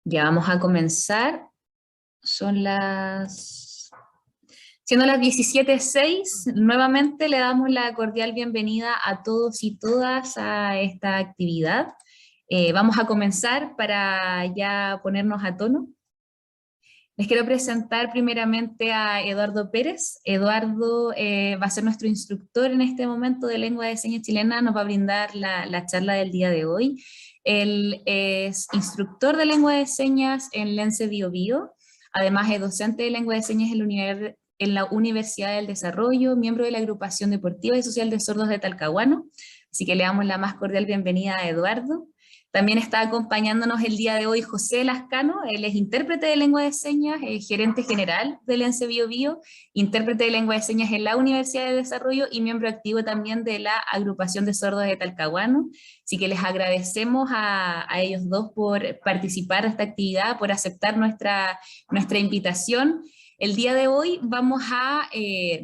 Ya vamos a comenzar. Siendo las 17:06, nuevamente le damos la cordial bienvenida a todos y todas a esta actividad. Vamos a comenzar para ya ponernos a tono. Les quiero presentar primeramente a Eduardo Pérez. Eduardo va a ser nuestro instructor en este momento de lengua de señas chilena, nos va a brindar la charla del día de hoy. Él es instructor de lengua de señas en Lence Bio Bio, además es docente de lengua de señas en la Universidad del Desarrollo, miembro de la agrupación deportiva y social de sordos de Talcahuano, así que le damos la más cordial bienvenida a Eduardo. También está acompañándonos el día de hoy José Lascano, él es intérprete de lengua de señas, gerente general del Lence Bio Bio, intérprete de lengua de señas en la Universidad de Desarrollo y miembro activo también de la agrupación de sordos de Talcahuano. Así que les agradecemos a ellos dos por participar de esta actividad, por aceptar nuestra invitación. El día de hoy vamos a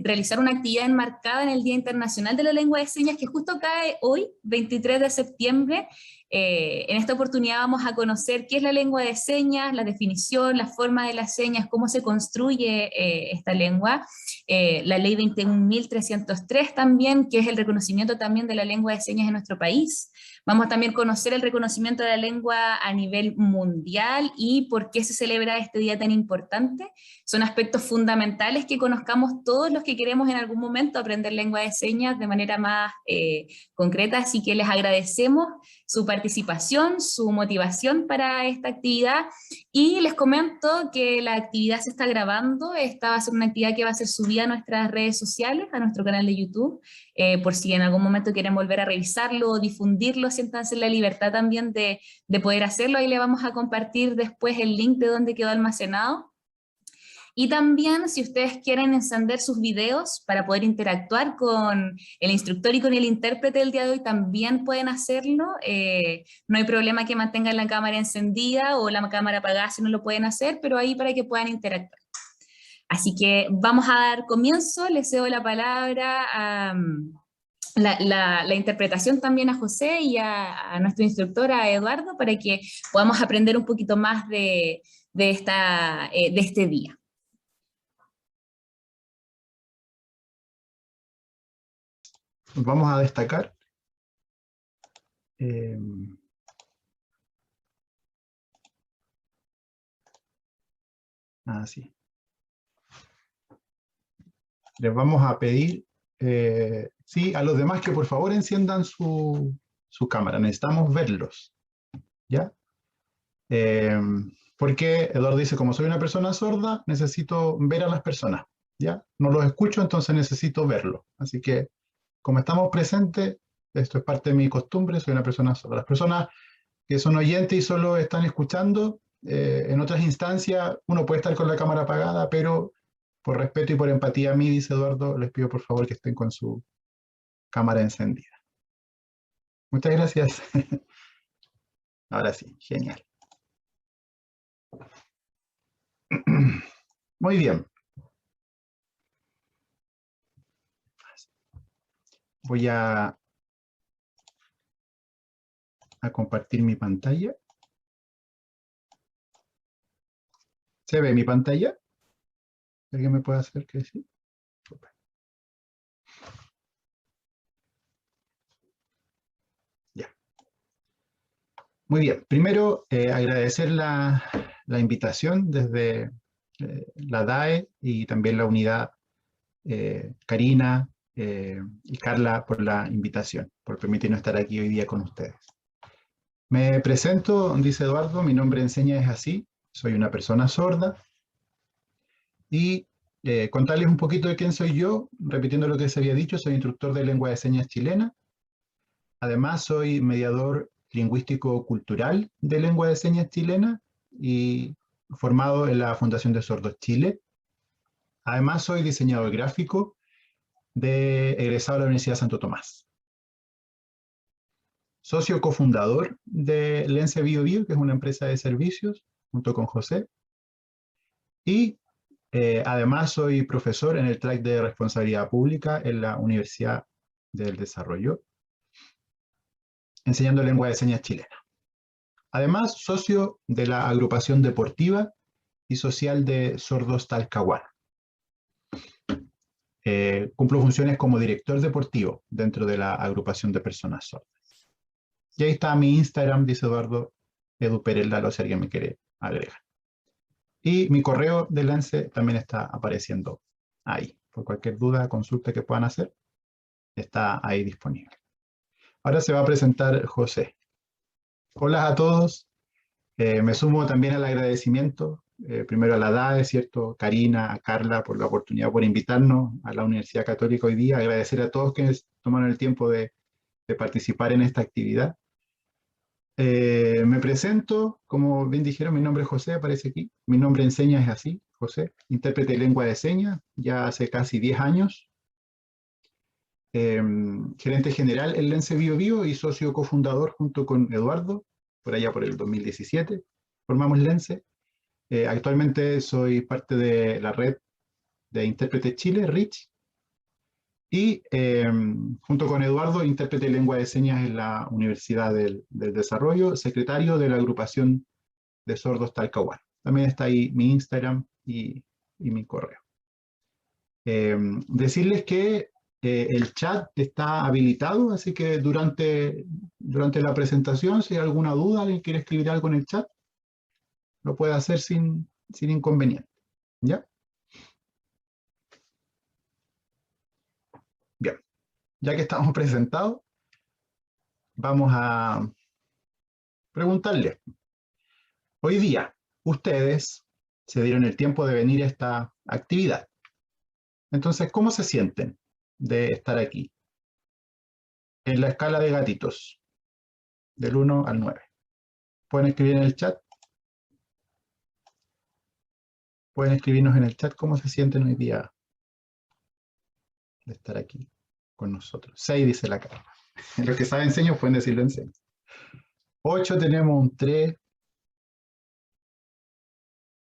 realizar una actividad enmarcada en el Día Internacional de la Lengua de Señas, que justo cae hoy, 23 de septiembre. En esta oportunidad vamos a conocer qué es la lengua de señas, la definición, la forma de las señas, cómo se construye esta lengua, la ley 21.303 también, que es el reconocimiento también de la lengua de señas en nuestro país. Vamos a también conocer el reconocimiento de la lengua a nivel mundial y por qué se celebra este día tan importante. Son aspectos fundamentales que conozcamos todos los que queremos en algún momento aprender lengua de señas de manera más concreta, así que les agradecemos su participación, su motivación para esta actividad, y les comento que la actividad se está grabando. Esta va a ser una actividad que va a ser subida a nuestras redes sociales, a nuestro canal de YouTube, por si en algún momento quieren volver a revisarlo o difundirlo, siéntanse en la libertad también de poder hacerlo. Ahí le vamos a compartir después el link de donde quedó almacenado. Y también, si ustedes quieren encender sus videos para poder interactuar con el instructor y con el intérprete del día de hoy, también pueden hacerlo. No hay problema que mantengan la cámara encendida o la cámara apagada si no lo pueden hacer, pero ahí para que puedan interactuar. Así que vamos a dar comienzo. Les cedo la palabra a la interpretación también a José y a nuestro instructor, a Eduardo, para que podamos aprender un poquito más de este día. Vamos a destacar sí. Les vamos a pedir sí, a los demás que por favor enciendan su cámara. Necesitamos verlos, ¿ya? Porque Eduardo dice, como soy una persona sorda, necesito ver a las personas, ¿ya? No los escucho, entonces necesito verlo. Así que, como estamos presentes, esto es parte de mi costumbre, soy una persona sorda. Las personas que son oyentes y solo están escuchando, en otras instancias uno puede estar con la cámara apagada, pero por respeto y por empatía a mí, dice Eduardo, les pido por favor que estén con su cámara encendida. Muchas gracias. Ahora sí, genial. Muy bien. Voy a compartir mi pantalla. ¿Se ve mi pantalla? ¿Alguien me puede hacer que sí? Ya. Muy bien. Primero, agradecer la invitación desde la DAE y también la unidad Karina y Carla por la invitación, por permitirnos estar aquí hoy día con ustedes. Me presento, dice Eduardo, mi nombre en señas es así, soy una persona sorda, y contarles un poquito de quién soy yo, repitiendo lo que se había dicho, soy instructor de lengua de señas chilena, además soy mediador lingüístico-cultural de lengua de señas chilena y formado en la Fundación de Sordos Chile. Además soy diseñador gráfico egresado de la Universidad de Santo Tomás. Socio cofundador de Lence Bio Bio, que es una empresa de servicios, junto con José. Y además soy profesor en el track de responsabilidad pública en la Universidad del Desarrollo, enseñando lengua de señas chilena. Además, socio de la agrupación deportiva y social de sordos Talcahuano. Cumplo funciones como director deportivo dentro de la agrupación de personas sordas. Y ahí está mi Instagram, dice Eduardo Edu Pérez Lalo, si alguien me quiere agregar. Y mi correo de Lence también está apareciendo ahí. Por cualquier duda, consulta que puedan hacer, está ahí disponible. Ahora se va a presentar José. Hola a todos. Me sumo también al agradecimiento, primero a la DAE, ¿cierto? Karina, a Carla por la oportunidad, por invitarnos a la Universidad Católica hoy día. Agradecer a todos quienes tomaron el tiempo de participar en esta actividad. Me presento, como bien dijeron, mi nombre es José, aparece aquí. Mi nombre en señas es así, José, intérprete de lengua de señas, ya hace casi 10 años. Gerente general en Lence Bio Bio y socio cofundador junto con Eduardo, por allá por el 2017, formamos Lence. Actualmente soy parte de la red de Intérpretes Chile, RICH, y junto con Eduardo, intérprete de lengua de señas en la Universidad del Desarrollo, secretario de la agrupación de sordos Talcahuano. También está ahí mi Instagram y mi correo. Decirles que el chat está habilitado, así que durante la presentación, si hay alguna duda, alguien quiere escribir algo en el chat, lo puede hacer sin inconveniente. ¿Ya? Bien. Ya que estamos presentados, vamos a preguntarles. Hoy día, ustedes se dieron el tiempo de venir a esta actividad. Entonces, ¿cómo se sienten de estar aquí? En la escala de gatitos, del 1 al 9. Pueden escribir en el chat. Pueden escribirnos en el chat cómo se sienten hoy día de estar aquí con nosotros. 6 dice la Carla. Los que saben señas pueden decirlo en señas. 8 tenemos un 3.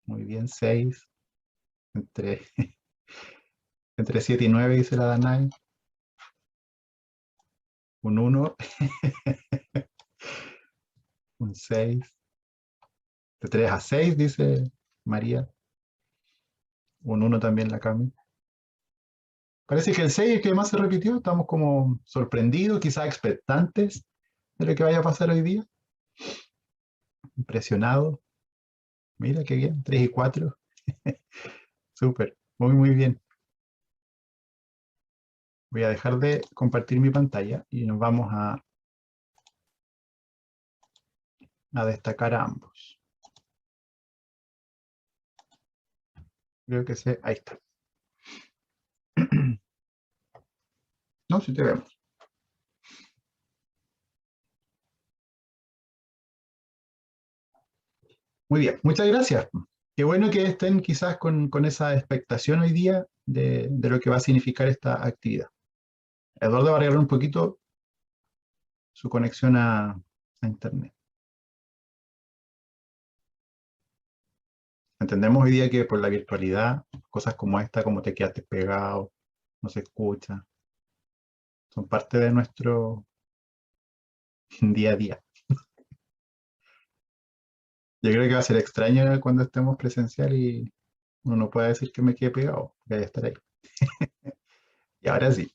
Muy bien, 6. Entre 7 y 9 dice la Danai. Un 1. Un 6. De 3 a 6 dice María. Un 1 también la Cami. Parece que el 6 es el que más se repitió. Estamos como sorprendidos, quizás expectantes de lo que vaya a pasar hoy día. Impresionados. Mira qué bien, 3 y 4. Súper, muy bien. Voy a dejar de compartir mi pantalla y nos vamos a destacar a ambos. Creo que ahí está. No, si te vemos. Muy bien, muchas gracias. Qué bueno que estén quizás con esa expectación hoy día de lo que va a significar esta actividad. Eduardo va a arreglar un poquito su conexión a internet. Entendemos hoy día que por la virtualidad, cosas como esta, como te quedaste pegado, no se escucha, son parte de nuestro día a día. Yo creo que va a ser extraño cuando estemos presencial y uno no puede decir que me quede pegado, porque hay que estar ahí. Y ahora sí.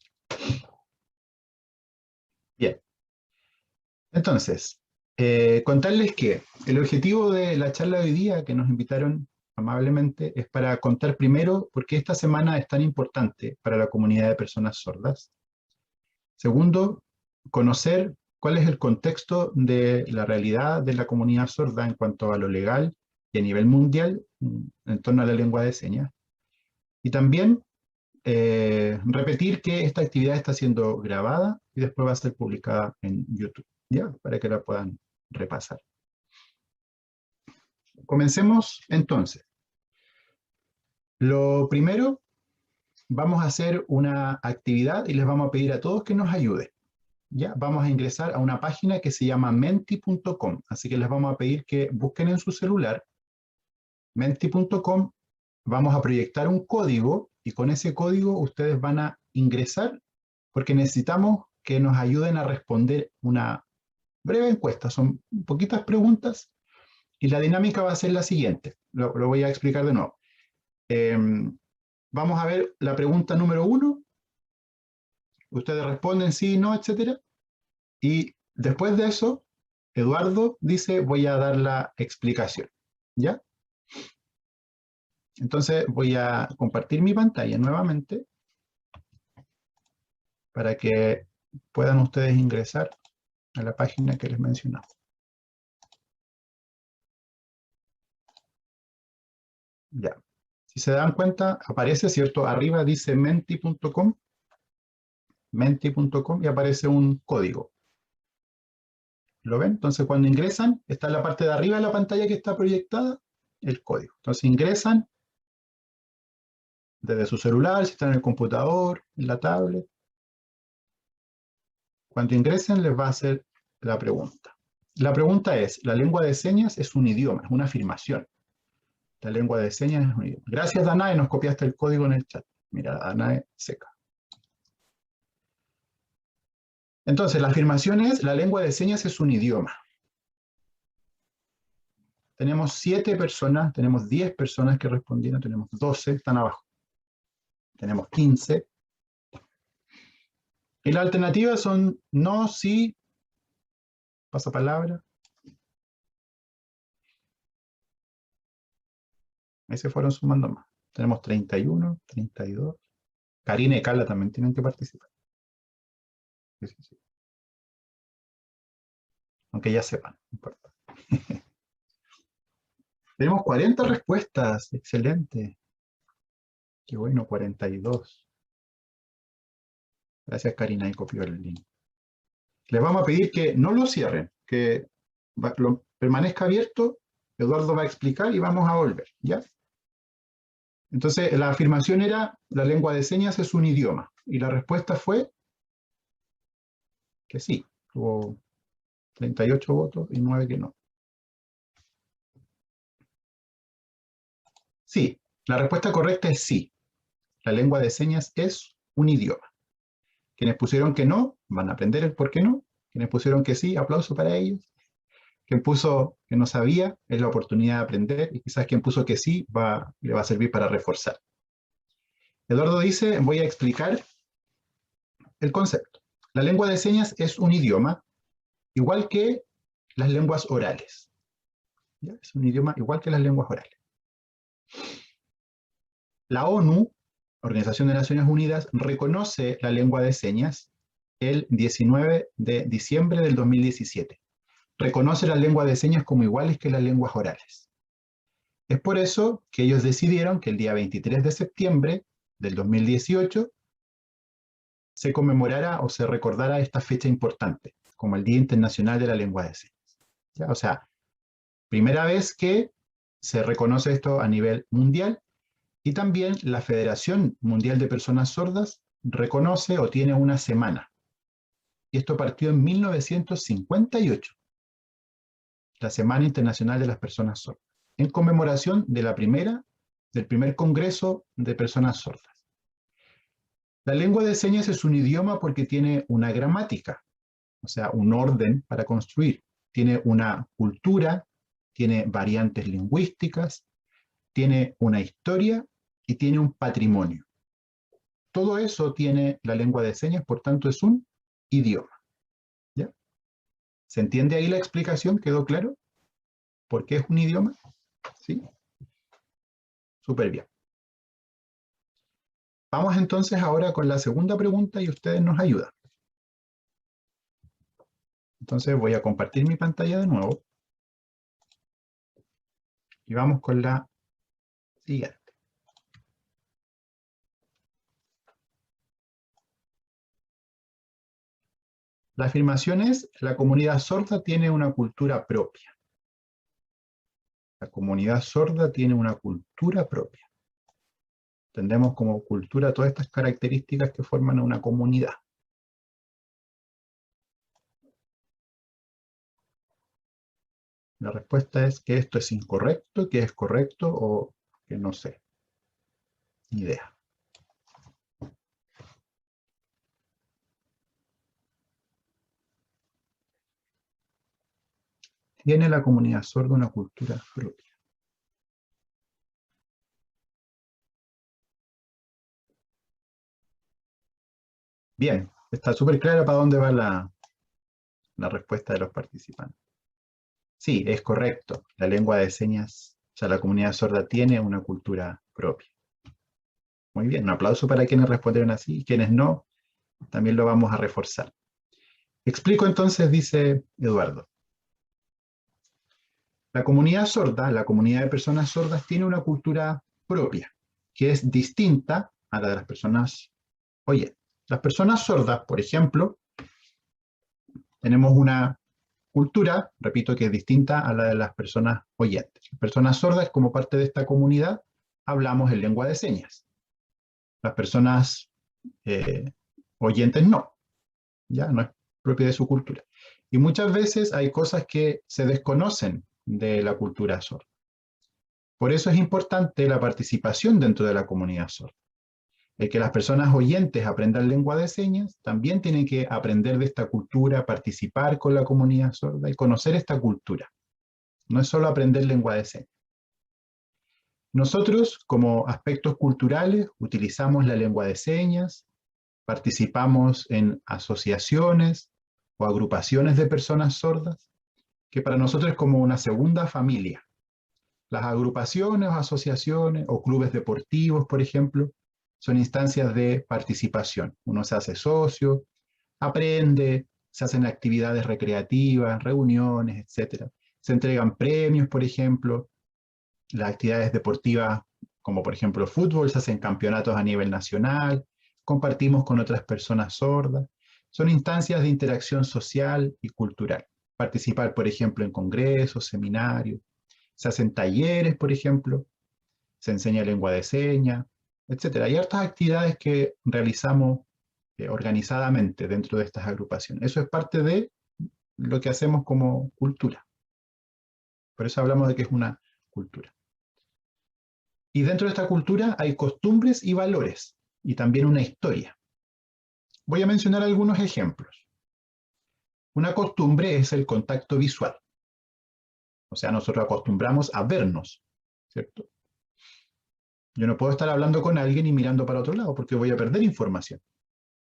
Bien. Entonces, contarles que el objetivo de la charla de hoy día, que nos invitaron amablemente, es para contar primero por qué esta semana es tan importante para la comunidad de personas sordas. Segundo, conocer cuál es el contexto de la realidad de la comunidad sorda en cuanto a lo legal y a nivel mundial en torno a la lengua de señas. Y también repetir que esta actividad está siendo grabada y después va a ser publicada en YouTube, ¿ya? Para que la puedan repasar. Comencemos entonces. Lo primero, vamos a hacer una actividad y les vamos a pedir a todos que nos ayuden. ¿Ya? Vamos a ingresar a una página que se llama menti.com, así que les vamos a pedir que busquen en su celular menti.com, vamos a proyectar un código y con ese código ustedes van a ingresar porque necesitamos que nos ayuden a responder una breve encuesta, son poquitas preguntas y la dinámica va a ser la siguiente. Lo voy a explicar de nuevo. Vamos a ver la pregunta número 1. Ustedes responden sí, no, etcétera. Y después de eso, Eduardo dice, voy a dar la explicación. ¿Ya? Entonces voy a compartir mi pantalla nuevamente para que puedan ustedes ingresar a la página que les mencionaba. Ya. Si se dan cuenta, aparece, ¿cierto? Arriba dice menti.com y aparece un código. ¿Lo ven? Entonces cuando ingresan, está en la parte de arriba de la pantalla que está proyectada, el código. Entonces ingresan desde su celular, si están en el computador, en la tablet. Cuando ingresen les va a hacer la pregunta. La pregunta es, ¿la lengua de señas es un idioma? Es una afirmación. La lengua de señas es un idioma. Gracias, Danae, nos copiaste el código en el chat. Mira, Danae seca. Entonces, la afirmación es, la lengua de señas es un idioma. Tenemos 7 personas, tenemos 10 personas que respondieron, tenemos 12, están abajo. Tenemos 15. Y las alternativas son no, sí, pasapalabra. Ahí se fueron sumando más. Tenemos 31, 32. Karina y Carla también tienen que participar. Sí, sí, sí. Aunque ya sepan, no importa. Tenemos 40 respuestas. Excelente. Qué bueno, 42. Gracias, Karina, y copió el link. Les vamos a pedir que no lo cierren, que lo permanezca abierto. Eduardo va a explicar y vamos a volver, ¿ya? Entonces, la afirmación era, la lengua de señas es un idioma. Y la respuesta fue que sí. Hubo 38 votos y 9 que no. Sí, la respuesta correcta es sí. La lengua de señas es un idioma. Quienes pusieron que no, van a aprender el por qué no. Quienes pusieron que sí, aplauso para ellos. Quien puso que no sabía, es la oportunidad de aprender. Y quizás quien puso que sí, le va a servir para reforzar. Eduardo dice, voy a explicar el concepto. La lengua de señas es un idioma, igual que las lenguas orales. ¿Ya? Es un idioma igual que las lenguas orales. La ONU, Organización de Naciones Unidas, reconoce la lengua de señas el 19 de diciembre del 2017. Reconoce la lengua de señas como iguales que las lenguas orales. Es por eso que ellos decidieron que el día 23 de septiembre del 2018 se conmemorara o se recordara esta fecha importante, como el Día Internacional de la Lengua de Señas. ¿Ya? O sea, primera vez que se reconoce esto a nivel mundial. Y también la Federación Mundial de Personas Sordas reconoce o tiene una semana. Y esto partió en 1958, la Semana Internacional de las Personas Sordas, en conmemoración de del primer Congreso de Personas Sordas. La lengua de señas es un idioma porque tiene una gramática, o sea, un orden para construir. Tiene una cultura, tiene variantes lingüísticas, tiene una historia y tiene un patrimonio. Todo eso tiene la lengua de señas, por tanto es un idioma. ¿Ya? ¿Se entiende ahí la explicación? ¿Quedó claro? ¿Por qué es un idioma? ¿Sí? Súper bien. Vamos entonces ahora con la segunda pregunta y ustedes nos ayudan. Entonces voy a compartir mi pantalla de nuevo. Y vamos con la siguiente. La afirmación es, la comunidad sorda tiene una cultura propia. La comunidad sorda tiene una cultura propia. Entendemos como cultura todas estas características que forman una comunidad. La respuesta es que esto es incorrecto, que es correcto o que no sé. Ni idea. ¿Tiene la comunidad sorda una cultura propia? Bien, está súper clara para dónde va la respuesta de los participantes. Sí, es correcto. La lengua de señas, o sea, la comunidad sorda tiene una cultura propia. Muy bien, un aplauso para quienes respondieron así y quienes no, también lo vamos a reforzar. Explico entonces, dice Eduardo. La comunidad sorda, la comunidad de personas sordas, tiene una cultura propia, que es distinta a la de las personas oyentes. Las personas sordas, por ejemplo, tenemos una cultura, repito, que es distinta a la de las personas oyentes. Las personas sordas, como parte de esta comunidad, hablamos en lengua de señas. Las personas oyentes no, ya no es propia de su cultura. Y muchas veces hay cosas que se desconocen de la cultura sorda. Por eso es importante la participación dentro de la comunidad sorda. El que las personas oyentes aprendan lengua de señas, también tienen que aprender de esta cultura, participar con la comunidad sorda y conocer esta cultura. No es solo aprender lengua de señas. Nosotros, como aspectos culturales, utilizamos la lengua de señas, participamos en asociaciones o agrupaciones de personas sordas, que para nosotros es como una segunda familia. Las agrupaciones o asociaciones o clubes deportivos, por ejemplo, son instancias de participación. Uno se hace socio, aprende, se hacen actividades recreativas, reuniones, etc. Se entregan premios, por ejemplo. Las actividades deportivas, como por ejemplo fútbol, se hacen campeonatos a nivel nacional, compartimos con otras personas sordas. Son instancias de interacción social y cultural. Participar, por ejemplo, en congresos, seminarios, se hacen talleres, por ejemplo, se enseña lengua de señas, etc. Hay hartas actividades que realizamos organizadamente dentro de estas agrupaciones. Eso es parte de lo que hacemos como cultura. Por eso hablamos de que es una cultura. Y dentro de esta cultura hay costumbres y valores, y también una historia. Voy a mencionar algunos ejemplos. Una costumbre es el contacto visual. O sea, nosotros acostumbramos a vernos, ¿cierto? Yo no puedo estar hablando con alguien y mirando para otro lado porque voy a perder información.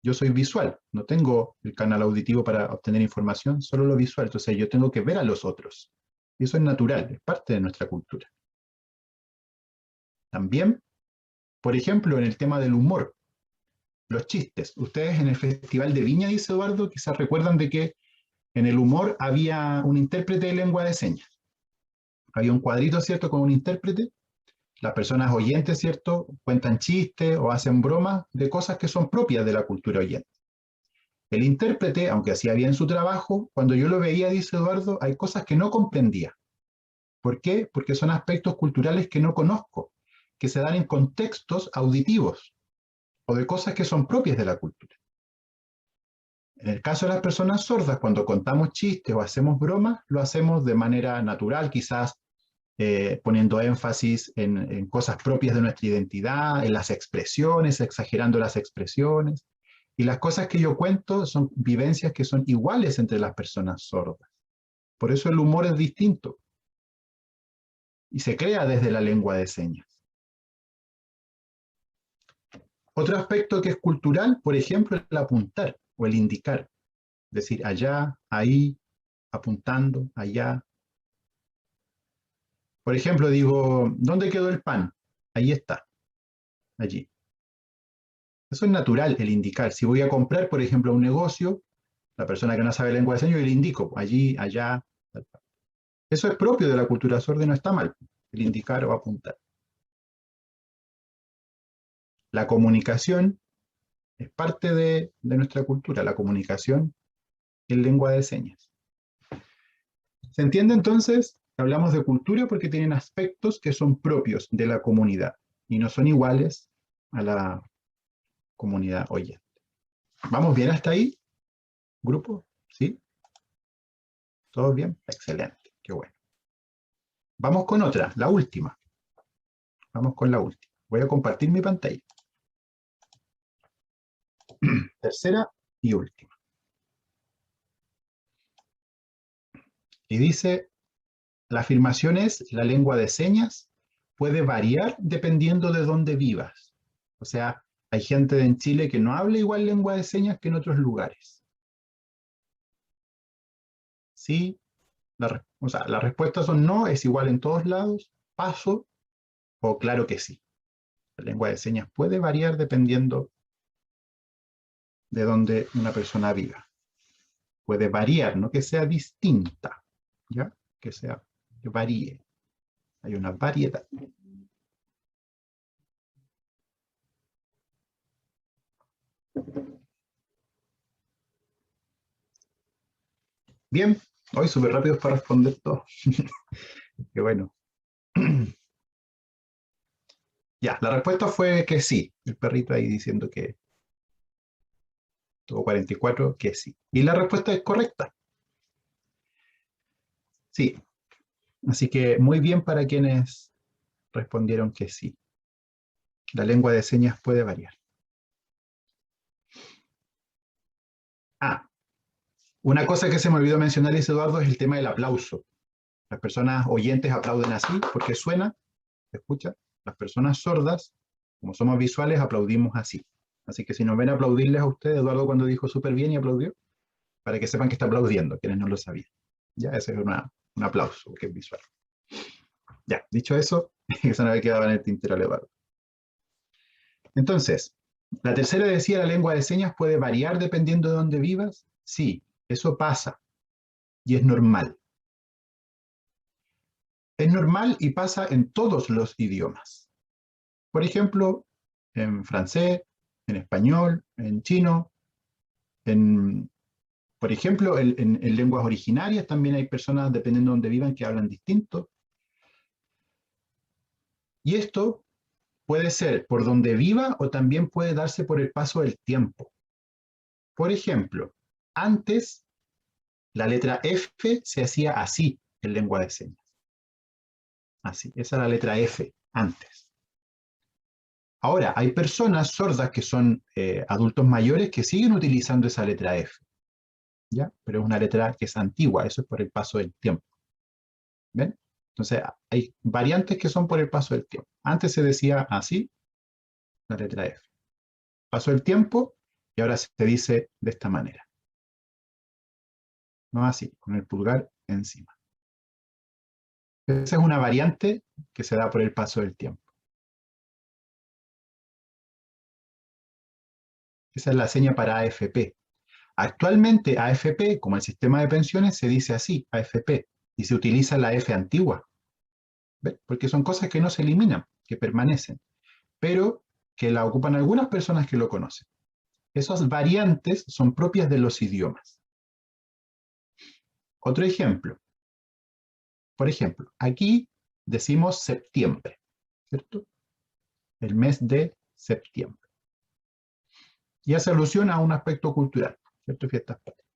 Yo soy visual, no tengo el canal auditivo para obtener información, solo lo visual. Entonces yo tengo que ver a los otros. Y eso es natural, es parte de nuestra cultura. También, por ejemplo, en el tema del humor, los chistes. Ustedes en el Festival de Viña, dice Eduardo, quizás recuerdan de que en el humor había un intérprete de lengua de señas. Había un cuadrito, ¿cierto?, con un intérprete. Las personas oyentes, ¿cierto?, cuentan chistes o hacen bromas de cosas que son propias de la cultura oyente. El intérprete, aunque hacía bien su trabajo, cuando yo lo veía, dice Eduardo, hay cosas que no comprendía. ¿Por qué? Porque son aspectos culturales que no conozco, que se dan en contextos auditivos o de cosas que son propias de la cultura. En el caso de las personas sordas, cuando contamos chistes o hacemos bromas, lo hacemos de manera natural, quizás poniendo énfasis en cosas propias de nuestra identidad, en las expresiones, exagerando las expresiones. Y las cosas que yo cuento son vivencias que son iguales entre las personas sordas. Por eso el humor es distinto. Y se crea desde la lengua de señas. Otro aspecto que es cultural, por ejemplo, el apuntar o el indicar. Es decir, allá, ahí, apuntando, allá. Por ejemplo, digo, ¿dónde quedó el pan? Ahí está, allí. Eso es natural, el indicar. Si voy a comprar, por ejemplo, a un negocio, la persona que no sabe lengua de señas, yo le indico, allí, allá. Eso es propio de la cultura sorda y no está mal, el indicar o apuntar. La comunicación es parte de nuestra cultura, la comunicación en lengua de señas. ¿Se entiende entonces? Hablamos de cultura porque tienen aspectos que son propios de la comunidad y no son iguales a la comunidad oyente. ¿Vamos bien hasta ahí, grupo? ¿Sí? ¿Todo bien? Excelente, qué bueno. Vamos con otra, la última. Vamos con la última. Voy a compartir mi pantalla. Tercera y última. Y dice la afirmación es, la lengua de señas puede variar dependiendo de dónde vivas. O sea, hay gente en Chile que no habla igual lengua de señas que en otros lugares. Sí, o sea, las respuestas son no, es igual en todos lados, paso, o claro que sí. La lengua de señas puede variar dependiendo de dónde una persona viva. Puede variar, no que sea distinta, ¿ya? Que varíe. Hay una variedad. Bien, hoy súper rápido para responder todo. Qué bueno. Ya, la respuesta fue que sí. El perrito ahí diciendo que tuvo 44, que sí. Y la respuesta es correcta. Sí. Así que muy bien para quienes respondieron que sí. La lengua de señas puede variar. Ah, una cosa que se me olvidó mencionar, Eduardo, es el tema del aplauso. Las personas oyentes aplauden así porque suena, se escucha. Las personas sordas, como somos visuales, aplaudimos así. Así que si nos ven aplaudirles a ustedes, Eduardo cuando dijo súper bien y aplaudió, para que sepan que está aplaudiendo, quienes no lo sabían. Ya, ese es un aplauso, que es visual. Ya, dicho eso, eso no había quedado en el tintero, Eduardo. Entonces, la tercera decía, la lengua de señas puede variar dependiendo de dónde vivas. Sí, eso pasa y es normal. Es normal y pasa en todos los idiomas. Por ejemplo, en francés, en español, en chino, por ejemplo, en lenguas originarias también hay personas, dependiendo de dónde vivan, que hablan distinto. Y esto puede ser por donde viva o también puede darse por el paso del tiempo. Por ejemplo, antes la letra F se hacía así en lengua de señas. Así, esa es la letra F, antes. Ahora, hay personas sordas que son adultos mayores que siguen utilizando esa letra F, ¿ya? Pero es una letra que es antigua, eso es por el paso del tiempo. ¿Ven? Entonces, hay variantes que son por el paso del tiempo. Antes se decía así, la letra F. Pasó el tiempo y ahora se dice de esta manera. No así, con el pulgar encima. Esa es una variante que se da por el paso del tiempo. Esa es la seña para AFP. Actualmente AFP, como el sistema de pensiones, se dice así, AFP, y se utiliza la F antigua. ¿Ven? Porque son cosas que no se eliminan, que permanecen, pero que la ocupan algunas personas que lo conocen. Esas variantes son propias de los idiomas. Otro ejemplo. Por ejemplo, aquí decimos septiembre, ¿cierto? El mes de septiembre. Y hace alusión a un aspecto cultural, ¿cierto? Fiestas patrias.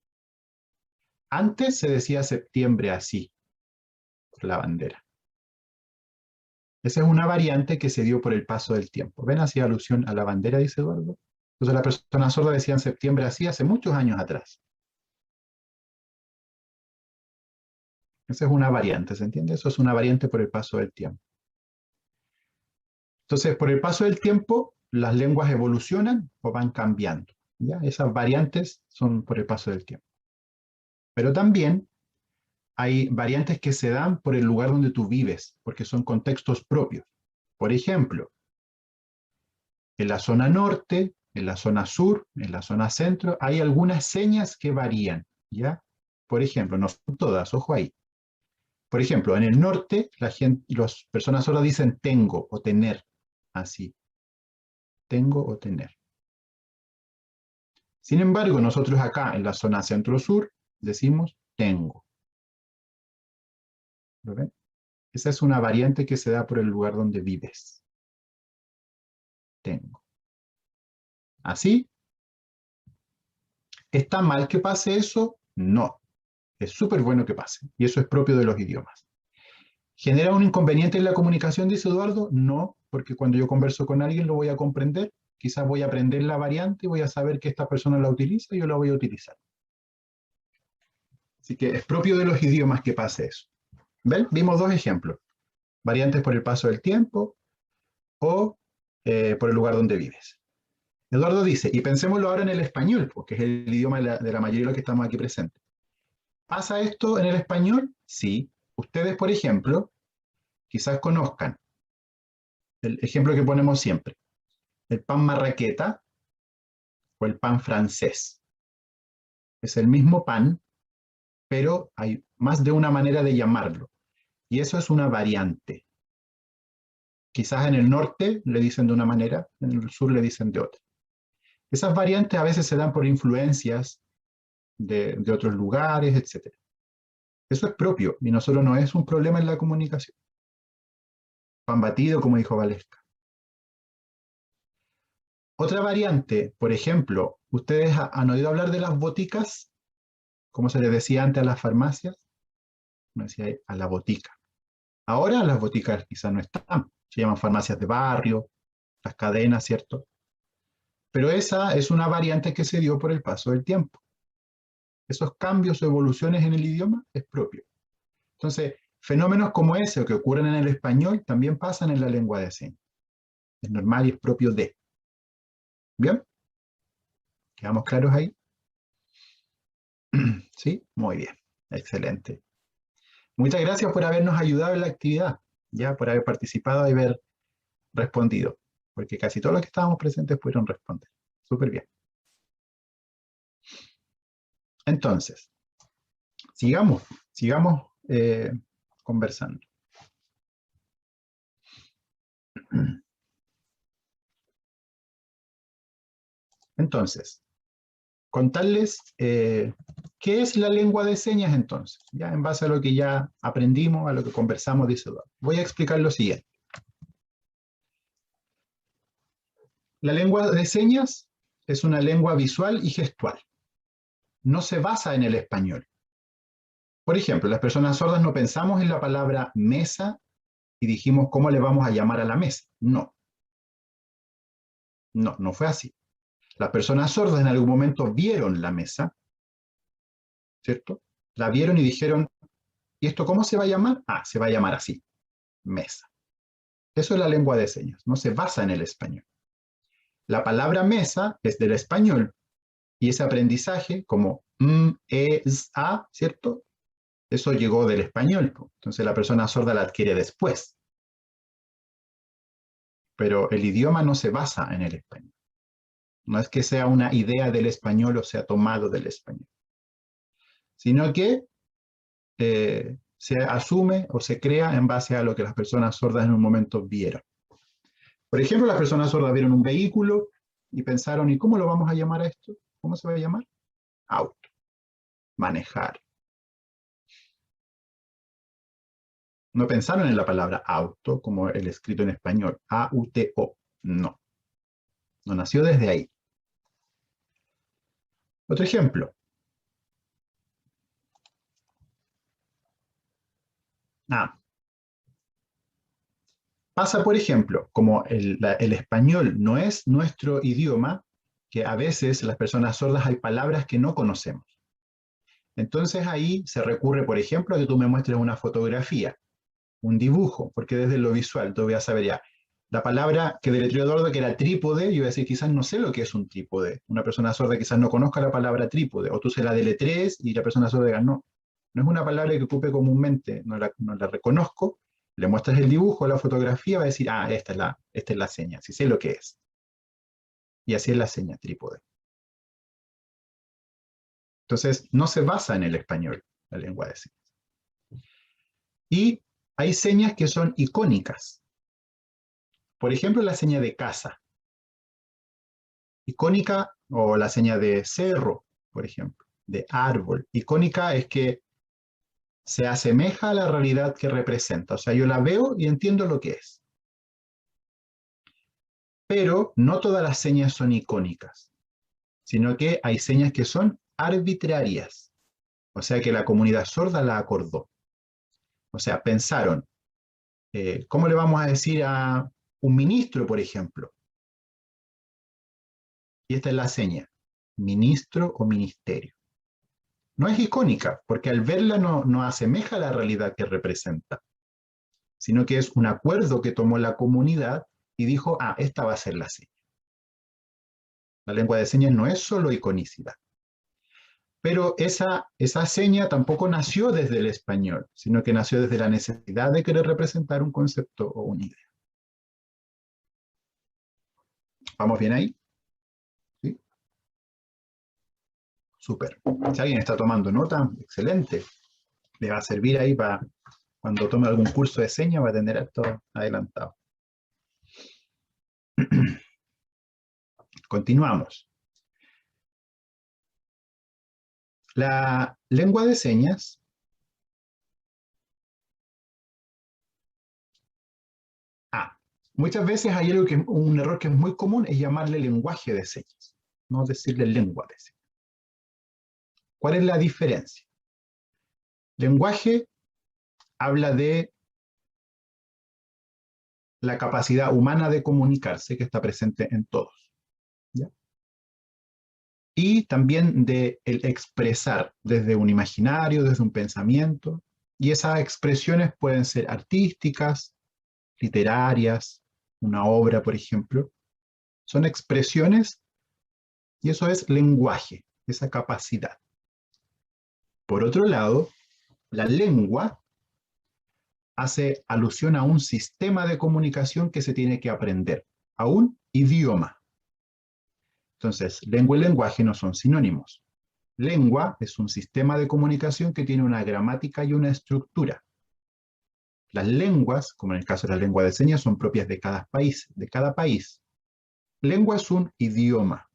Antes se decía septiembre así, por la bandera. Esa es una variante que se dio por el paso del tiempo. ¿Ven? Hacía alusión a la bandera, dice Eduardo. Entonces las personas sordas decían septiembre así hace muchos años atrás. Esa es una variante, ¿se entiende? Eso es una variante por el paso del tiempo. Entonces, por el paso del tiempo, las lenguas evolucionan o van cambiando. ¿Ya? Esas variantes son por el paso del tiempo. Pero también hay variantes que se dan por el lugar donde tú vives, porque son contextos propios. Por ejemplo, en la zona norte, en la zona sur, en la zona centro, hay algunas señas que varían, ¿ya? Por ejemplo, no son todas, ojo ahí. Por ejemplo, en el norte, las personas solo dicen tengo o tener, así. Tengo o tener. Sin embargo, nosotros acá, en la zona centro-sur, decimos tengo. ¿Lo ven? Esa es una variante que se da por el lugar donde vives. Tengo. ¿Así? ¿Está mal que pase eso? No. Es súper bueno que pase. Y eso es propio de los idiomas. ¿Genera un inconveniente en la comunicación, dice Eduardo? No, porque cuando yo converso con alguien lo voy a comprender. Quizás voy a aprender la variante y voy a saber que esta persona la utiliza y yo la voy a utilizar. Así que es propio de los idiomas que pase eso. ¿Ven? Vimos dos ejemplos. Variantes por el paso del tiempo o por el lugar donde vives. Eduardo dice, y pensémoslo ahora en el español, porque es el idioma de la mayoría de los que estamos aquí presentes. ¿Pasa esto en el español? Sí. Ustedes, por ejemplo, quizás conozcan el ejemplo que ponemos siempre, el pan marraqueta o el pan francés. Es el mismo pan, pero hay más de una manera de llamarlo. Y eso es una variante. Quizás en el norte le dicen de una manera, en el sur le dicen de otra. Esas variantes a veces se dan por influencias de otros lugares, etc. Eso es propio y no solo no es un problema en la comunicación. Pan batido, como dijo Valesca. Otra variante, por ejemplo, ¿ustedes han oído hablar de las boticas? Como se les decía antes a las farmacias, me decía a la botica. Ahora las boticas quizás no están, se llaman farmacias de barrio, las cadenas, ¿cierto? Pero esa es una variante que se dio por el paso del tiempo. Esos cambios o evoluciones en el idioma es propio. Entonces, fenómenos como ese o que ocurren en el español también pasan en la lengua de señas. Es normal y es propio de. ¿Bien? ¿Quedamos claros ahí? ¿Sí? Muy bien. Excelente. Muchas gracias por habernos ayudado en la actividad, ya por haber participado y haber respondido, porque casi todos los que estábamos presentes pudieron responder. Súper bien. Entonces, sigamos conversando. Entonces, contarles qué es la lengua de señas entonces, ya en base a lo que ya aprendimos, a lo que conversamos, dice Eduardo. Voy a explicar lo siguiente. La lengua de señas es una lengua visual y gestual. No se basa en el español. Por ejemplo, las personas sordas no pensamos en la palabra mesa y dijimos cómo le vamos a llamar a la mesa. No. No, no fue así. Las personas sordas en algún momento vieron la mesa, ¿cierto? La vieron y dijeron, ¿y esto cómo se va a llamar? Ah, se va a llamar así, mesa. Eso es la lengua de señas, no se basa en el español. La palabra mesa es del español y ese aprendizaje como a, ¿cierto? Eso llegó del español. Entonces la persona sorda la adquiere después. Pero el idioma no se basa en el español. No es que sea una idea del español o sea tomado del español, sino que se asume o se crea en base a lo que las personas sordas en un momento vieron. Por ejemplo, las personas sordas vieron un vehículo y pensaron, ¿y cómo lo vamos a llamar a esto? ¿Cómo se va a llamar? Auto. Manejar. No pensaron en la palabra auto como el escrito en español, A-U-T-O. No. No nació desde ahí. Otro ejemplo. Pasa, por ejemplo, como el español no es nuestro idioma, que a veces las personas sordas hay palabras que no conocemos. Entonces ahí se recurre, por ejemplo, a que tú me muestres una fotografía, un dibujo, porque desde lo visual tú voy a saber ya. La palabra que deletreó Eduardo, que era trípode, yo voy a decir, quizás no sé lo que es un trípode. Una persona sorda quizás no conozca la palabra trípode, o tú se la deletrees y la persona sorda diga, no, no es una palabra que ocupe comúnmente, no la reconozco. Le muestras el dibujo, la fotografía, va a decir, ah, esta es la seña, si sé lo que es. Y así es la seña, trípode. Entonces, no se basa en el español, la lengua de señas. Y hay señas que son icónicas. Por ejemplo, la seña de casa. Icónica, o la seña de cerro, por ejemplo, de árbol. Icónica es que se asemeja a la realidad que representa. O sea, yo la veo y entiendo lo que es. Pero no todas las señas son icónicas, sino que hay señas que son arbitrarias. O sea, que la comunidad sorda la acordó. O sea, pensaron, ¿cómo le vamos a decir a un ministro, por ejemplo? Y esta es la seña, ministro o ministerio. no es icónica, porque al verla no asemeja a la realidad que representa, sino que es un acuerdo que tomó la comunidad y dijo, ah, esta va a ser la seña. La lengua de señas no es solo iconicidad. Pero esa seña tampoco nació desde el español, sino que nació desde la necesidad de querer representar un concepto o una idea. ¿Vamos bien ahí? ¿Sí? Súper. Si alguien está tomando nota, excelente. Le va a servir ahí para cuando tome algún curso de señas, va a tener esto adelantado. Continuamos. La lengua de señas muchas veces hay algo un error que es muy común, es llamarle lenguaje de señas, no decirle lengua de señas. ¿Cuál es la diferencia? Lenguaje habla de la capacidad humana de comunicarse que está presente en todos, ¿ya? Y también de el expresar desde un imaginario, desde un pensamiento, y esas expresiones pueden ser artísticas, literarias, una obra, por ejemplo. Son expresiones y eso es lenguaje, esa capacidad. Por otro lado, la lengua hace alusión a un sistema de comunicación que se tiene que aprender, a un idioma. Entonces, lengua y lenguaje no son sinónimos. Lengua es un sistema de comunicación que tiene una gramática y una estructura. Las lenguas, como en el caso de la lengua de señas, son propias de cada país. Lengua es un idioma.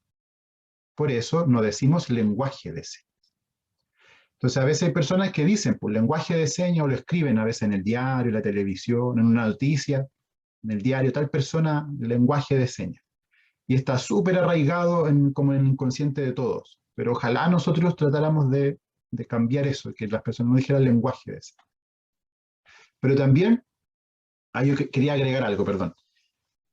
Por eso no decimos lenguaje de señas. Entonces, a veces hay personas que dicen, pues, lenguaje de señas, o lo escriben a veces en el diario, en la televisión, en una noticia, en el diario, tal persona, lenguaje de señas. Y está súper arraigado como en el inconsciente de todos. Pero ojalá nosotros tratáramos de cambiar eso, que las personas no dijeran lenguaje de señas. Pero también, yo quería agregar algo, perdón,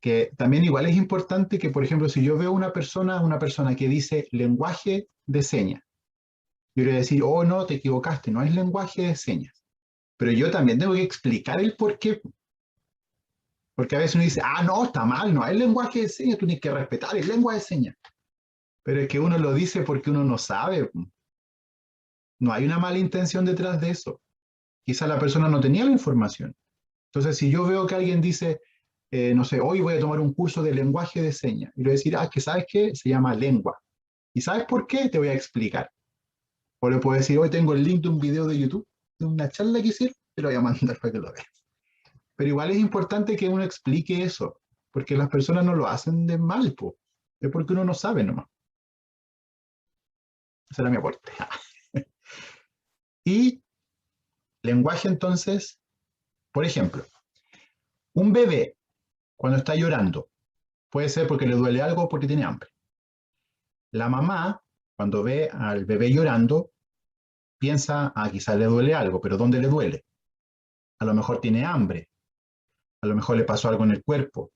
que también igual es importante que, por ejemplo, si yo veo una persona que dice lenguaje de señas, yo le voy a decir, oh, no, te equivocaste, no es lenguaje de señas. Pero yo también tengo que explicar el por qué. Porque a veces uno dice, ah, no, está mal, no es lenguaje de señas, tú tienes que respetar, es lengua de señas. Pero es que uno lo dice porque uno no sabe. No hay una mala intención detrás de eso. Quizá la persona no tenía la información. Entonces, si yo veo que alguien dice, no sé, hoy voy a tomar un curso de lenguaje de señas, y le voy a decir, ah, que sabes qué, se llama lengua. ¿Y sabes por qué? Te voy a explicar. O le puedo decir, hoy tengo el link de un video de YouTube, de una charla que hicieron, te lo voy a mandar para que lo veas. Pero igual es importante que uno explique eso, porque las personas no lo hacen de mal, po. Es porque uno no sabe nomás. Ese era mi aporte. Y lenguaje, entonces, por ejemplo, un bebé cuando está llorando, puede ser porque le duele algo o porque tiene hambre. La mamá, cuando ve al bebé llorando, piensa, ah, quizás le duele algo, pero ¿dónde le duele? A lo mejor tiene hambre, a lo mejor le pasó algo en el cuerpo.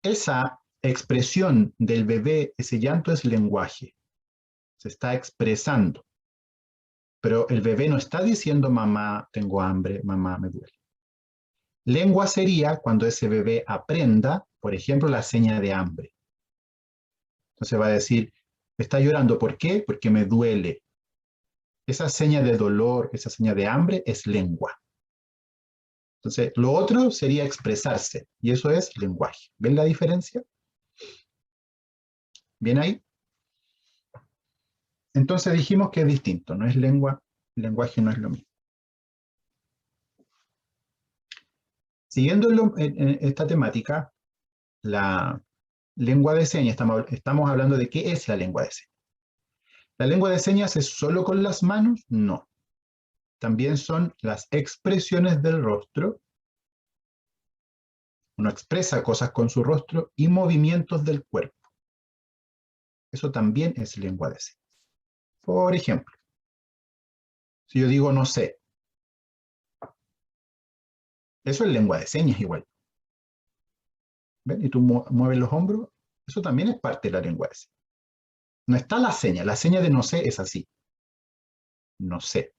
Esa expresión del bebé, ese llanto es lenguaje. Se está expresando. Pero el bebé no está diciendo, mamá, tengo hambre, mamá, me duele. Lengua sería cuando ese bebé aprenda, por ejemplo, la seña de hambre. Entonces va a decir, está llorando, ¿por qué? Porque me duele. Esa seña de dolor, esa seña de hambre es lengua. Entonces, lo otro sería expresarse, y eso es lenguaje. ¿Ven la diferencia? ¿Bien ahí? Entonces dijimos que es distinto, no es lengua, lenguaje no es lo mismo. Siguiendo en esta temática, la lengua de señas, estamos hablando de qué es la lengua de señas. ¿La lengua de señas es solo con las manos? No. También son las expresiones del rostro. Uno expresa cosas con su rostro y movimientos del cuerpo. Eso también es lengua de señas. Por ejemplo, si yo digo no sé, eso es lengua de señas igual. ¿Ven? Y tú mueves los hombros, eso también es parte de la lengua de señas. No está la seña de no sé es así. no sé.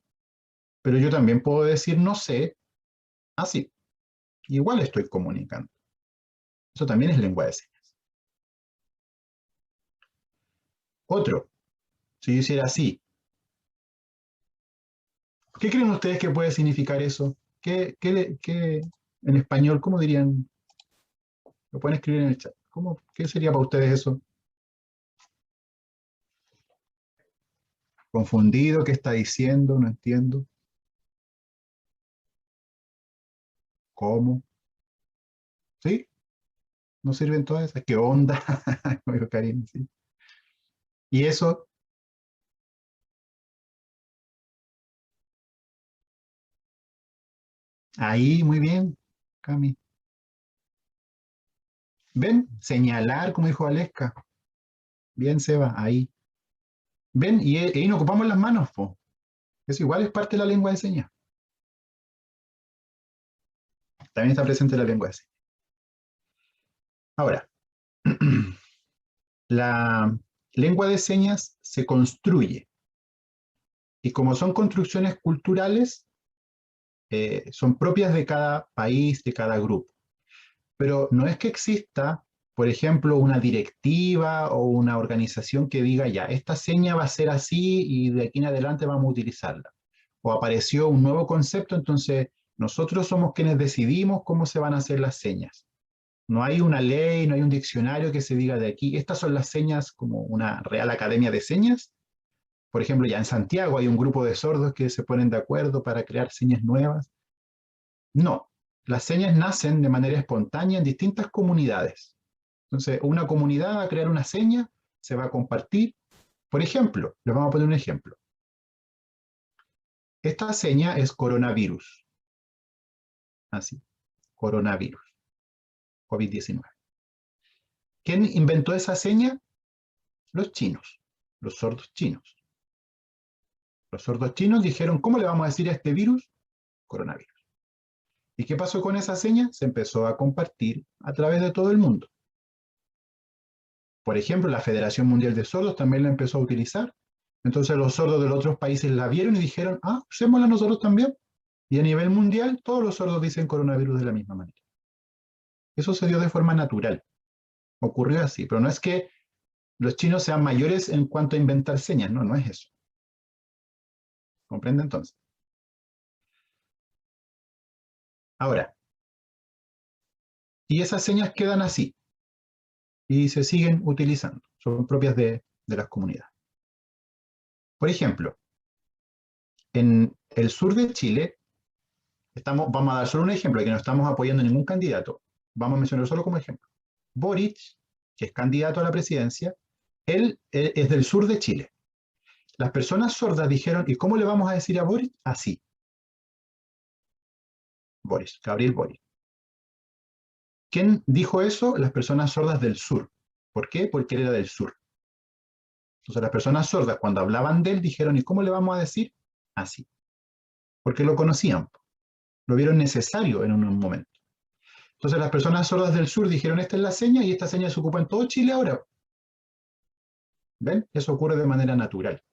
Pero yo también puedo decir no sé así. Igual estoy comunicando. Eso también es lengua de señas. Otro, si yo hiciera así, ¿qué creen ustedes que puede significar eso? ¿Qué en español, cómo dirían? Lo pueden escribir en el chat. ¿Qué sería para ustedes eso? Confundido, ¿qué está diciendo? No entiendo. ¿Cómo? ¿Sí? ¿No sirven todas esas? ¿Qué onda? Como dijo Karim, ¿sí? Y eso, ahí, muy bien, Cami. ¿Ven? Señalar, como dijo Aleska. Bien, Seba, ahí. ¿Ven? Y ahí no ocupamos las manos, po. Eso igual es parte de la lengua de señas. También está presente la lengua de señas. Ahora, la lengua de señas se construye. Y como son construcciones culturales, son propias de cada país, de cada grupo. Pero no es que exista, por ejemplo, una directiva o una organización que diga ya, esta seña va a ser así y de aquí en adelante vamos a utilizarla. O apareció un nuevo concepto, entonces nosotros somos quienes decidimos cómo se van a hacer las señas. No hay una ley, no hay un diccionario que se diga de aquí, estas son las señas como una Real Academia de Señas. Por ejemplo, ya en Santiago hay un grupo de sordos que se ponen de acuerdo para crear señas nuevas. No, las señas nacen de manera espontánea en distintas comunidades. Entonces, una comunidad va a crear una seña, se va a compartir. Por ejemplo, les vamos a poner un ejemplo. Esta seña es coronavirus. Así, coronavirus, COVID-19. ¿Quién inventó esa seña? Los chinos, los sordos chinos. Los sordos chinos dijeron, ¿cómo le vamos a decir a este virus? Coronavirus. ¿Y qué pasó con esa seña? Se empezó a compartir a través de todo el mundo. Por ejemplo, la Federación Mundial de Sordos también la empezó a utilizar. Entonces los sordos de los otros países la vieron y dijeron, usémosla nosotros también. Y a nivel mundial, todos los sordos dicen coronavirus de la misma manera. Eso se dio de forma natural. Ocurrió así, pero no es que los chinos sean mayores en cuanto a inventar señas, no, no es eso. ¿Comprende entonces? Ahora, y esas señas quedan así y se siguen utilizando, son propias de las comunidades. Por ejemplo, en el sur de Chile, vamos a dar solo un ejemplo, que no estamos apoyando a ningún candidato, vamos a mencionarlo solo como ejemplo. Boric, que es candidato a la presidencia, él es del sur de Chile. Las personas sordas dijeron, ¿y cómo le vamos a decir a Boric? Así. Boris, Gabriel Boric. ¿Quién dijo eso? Las personas sordas del sur. ¿Por qué? Porque él era del sur. Entonces las personas sordas cuando hablaban de él dijeron, ¿y cómo le vamos a decir? Así. Porque lo conocían, lo vieron necesario en un momento. Entonces las personas sordas del sur dijeron, esta es la seña y esta seña se ocupa en todo Chile ahora. ¿Ven? Eso ocurre de manera natural.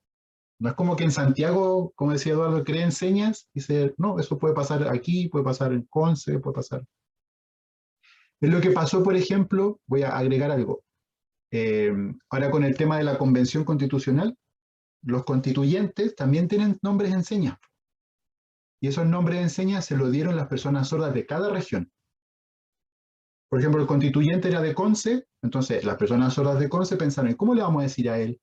No es como que en Santiago, como decía Eduardo, creen señas y dice, no, eso puede pasar aquí, puede pasar en Conce, puede pasar. Es lo que pasó, por ejemplo, voy a agregar algo. Ahora con el tema de la Convención Constitucional, los constituyentes también tienen nombres en señas. Y esos nombres en señas se los dieron las personas sordas de cada región. Por ejemplo, el constituyente era de Conce, entonces las personas sordas de Conce pensaron, ¿cómo le vamos a decir a él?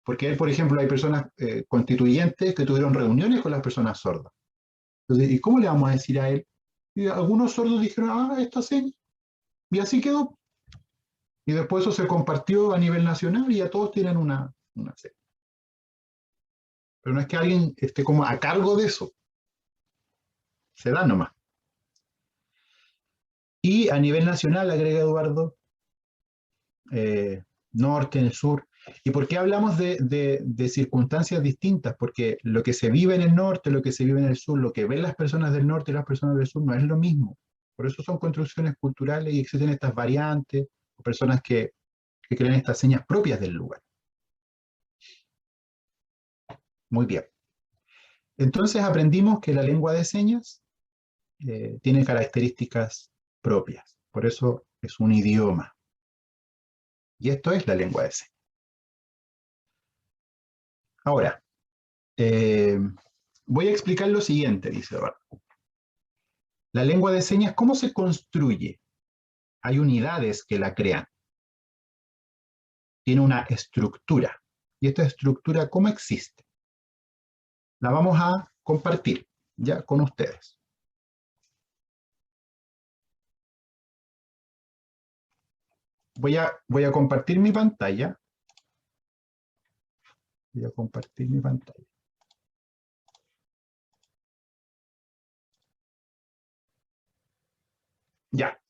Porque él, por ejemplo, hay personas constituyentes que tuvieron reuniones con las personas sordas. Entonces, ¿y cómo le vamos a decir a él? Y algunos sordos dijeron, esta seña. Y así quedó. Y después eso se compartió a nivel nacional y ya todos tienen una seña. Pero no es que alguien esté como a cargo de eso. Se da nomás. Y a nivel nacional, agrega Eduardo, norte, en el sur. ¿Y por qué hablamos de circunstancias distintas? Porque lo que se vive en el norte, lo que se vive en el sur, lo que ven las personas del norte y las personas del sur no es lo mismo. Por eso son construcciones culturales y existen estas variantes, o personas que crean estas señas propias del lugar. Muy bien. Entonces aprendimos que la lengua de señas tiene características propias. Por eso es un idioma. Y esto es la lengua de señas. Ahora, voy a explicar lo siguiente, dice Eduardo. La lengua de señas, ¿cómo se construye? Hay unidades que la crean. Tiene una estructura. ¿Y esta estructura cómo existe? La vamos a compartir ya con ustedes. Voy a compartir mi pantalla. Voy a compartir mi pantalla. Ya.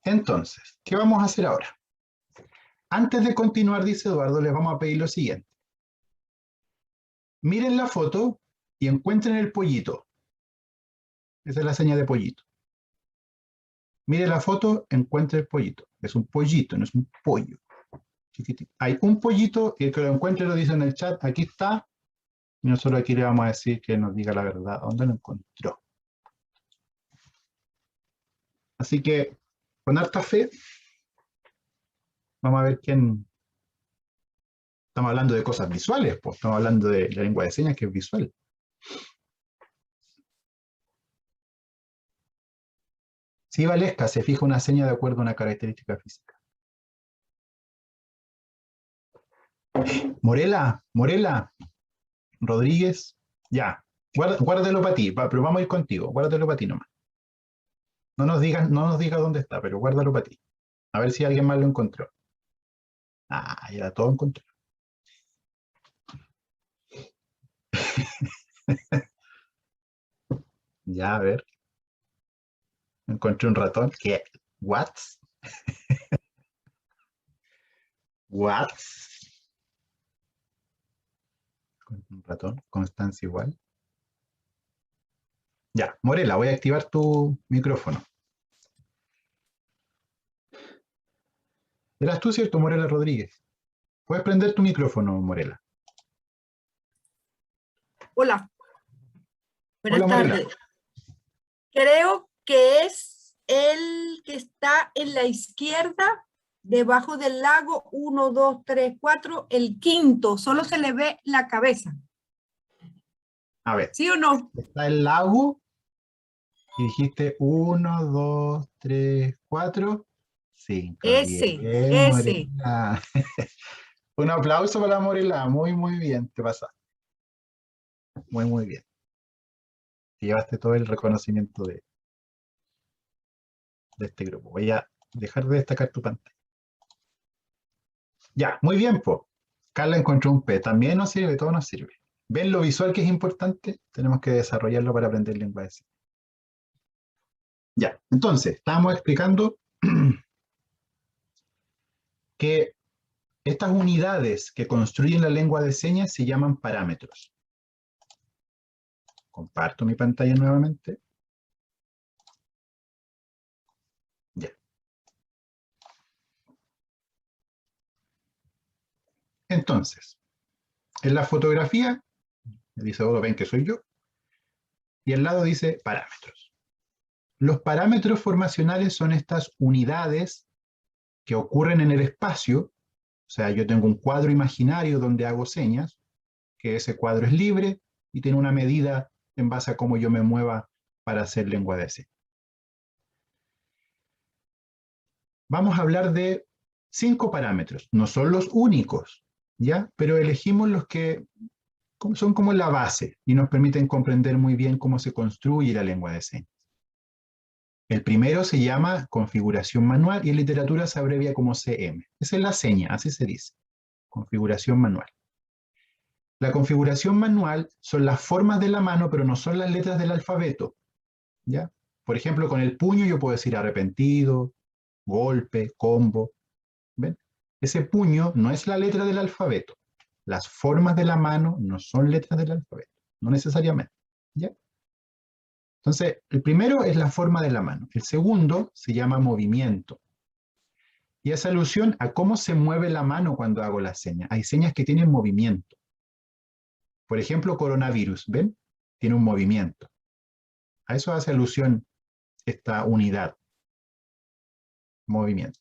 Entonces, ¿qué vamos a hacer ahora? Antes de continuar, dice Eduardo, les vamos a pedir lo siguiente. Miren la foto y encuentren el pollito. Esa es la seña de pollito. Mire la foto, encuentre el pollito. Es un pollito, no es un pollo. Chiquitito. Hay un pollito y el que lo encuentre lo dice en el chat. Aquí está. Y nosotros aquí le vamos a decir que nos diga la verdad. ¿Dónde lo encontró? Así que, con harta fe, vamos a ver quién... Estamos hablando de cosas visuales, pues estamos hablando de la lengua de señas que es visual. Si Valesca se fija una seña de acuerdo a una característica física. Morela, Rodríguez, ya. Guárdalo para ti, pero vamos a ir contigo. Guárdatelo para ti nomás. No nos digas dónde está, pero guárdalo para ti. A ver si alguien más lo encontró. Ah, ya todo encontró. Ya, a ver. Encontré un ratón. ¿Qué? ¿What? ¿What? Un ratón. Constancia igual. Ya, Morela, voy a activar tu micrófono. ¿Eras tú, cierto, Morela Rodríguez? ¿Puedes prender tu micrófono, Morela? Hola, buenas Hola, Morela. tardes. Creo que es el que está en la izquierda, debajo del lago, 1, 2, 3, 4, el quinto, solo se le ve la cabeza. A ver, ¿Sí o no? está el lago y dijiste 1, 2, 3, 4, 5. Ese. Bien, Morela. Un aplauso para Morela. Muy, muy bien, te pasaste. Muy, muy bien. Te llevaste todo el reconocimiento de este grupo. Voy a dejar de destacar tu pantalla. Ya, muy bien, po. Carla encontró un P. También nos sirve, todo nos sirve. ¿Ven lo visual que es importante? Tenemos que desarrollarlo para aprender lengua de señas. Ya, entonces, estábamos explicando que estas unidades que construyen la lengua de señas se llaman parámetros. Comparto mi pantalla nuevamente. Ya. Entonces, en la fotografía, dice, oh, ven que soy yo, y al lado dice parámetros. Los parámetros formacionales son estas unidades que ocurren en el espacio. O sea, yo tengo un cuadro imaginario donde hago señas, que ese cuadro es libre y tiene una medida en base a cómo yo me mueva para hacer lengua de señas. Vamos a hablar de 5 parámetros. No son los únicos, ¿ya? Pero elegimos los que son como la base y nos permiten comprender muy bien cómo se construye la lengua de señas. El primero se llama configuración manual y en literatura se abrevia como CM. Esa es la seña, así se dice. Configuración manual. La configuración manual son las formas de la mano, pero no son las letras del alfabeto, ¿ya? Por ejemplo, con el puño yo puedo decir arrepentido, golpe, combo. ¿Ven? Ese puño no es la letra del alfabeto. Las formas de la mano no son letras del alfabeto, no necesariamente, ¿ya? Entonces, el primero es la forma de la mano. El segundo se llama movimiento. Y es alusión a cómo se mueve la mano cuando hago la seña. Hay señas que tienen movimiento. Por ejemplo, coronavirus, ¿ven? Tiene un movimiento. A eso hace alusión esta unidad. Movimiento.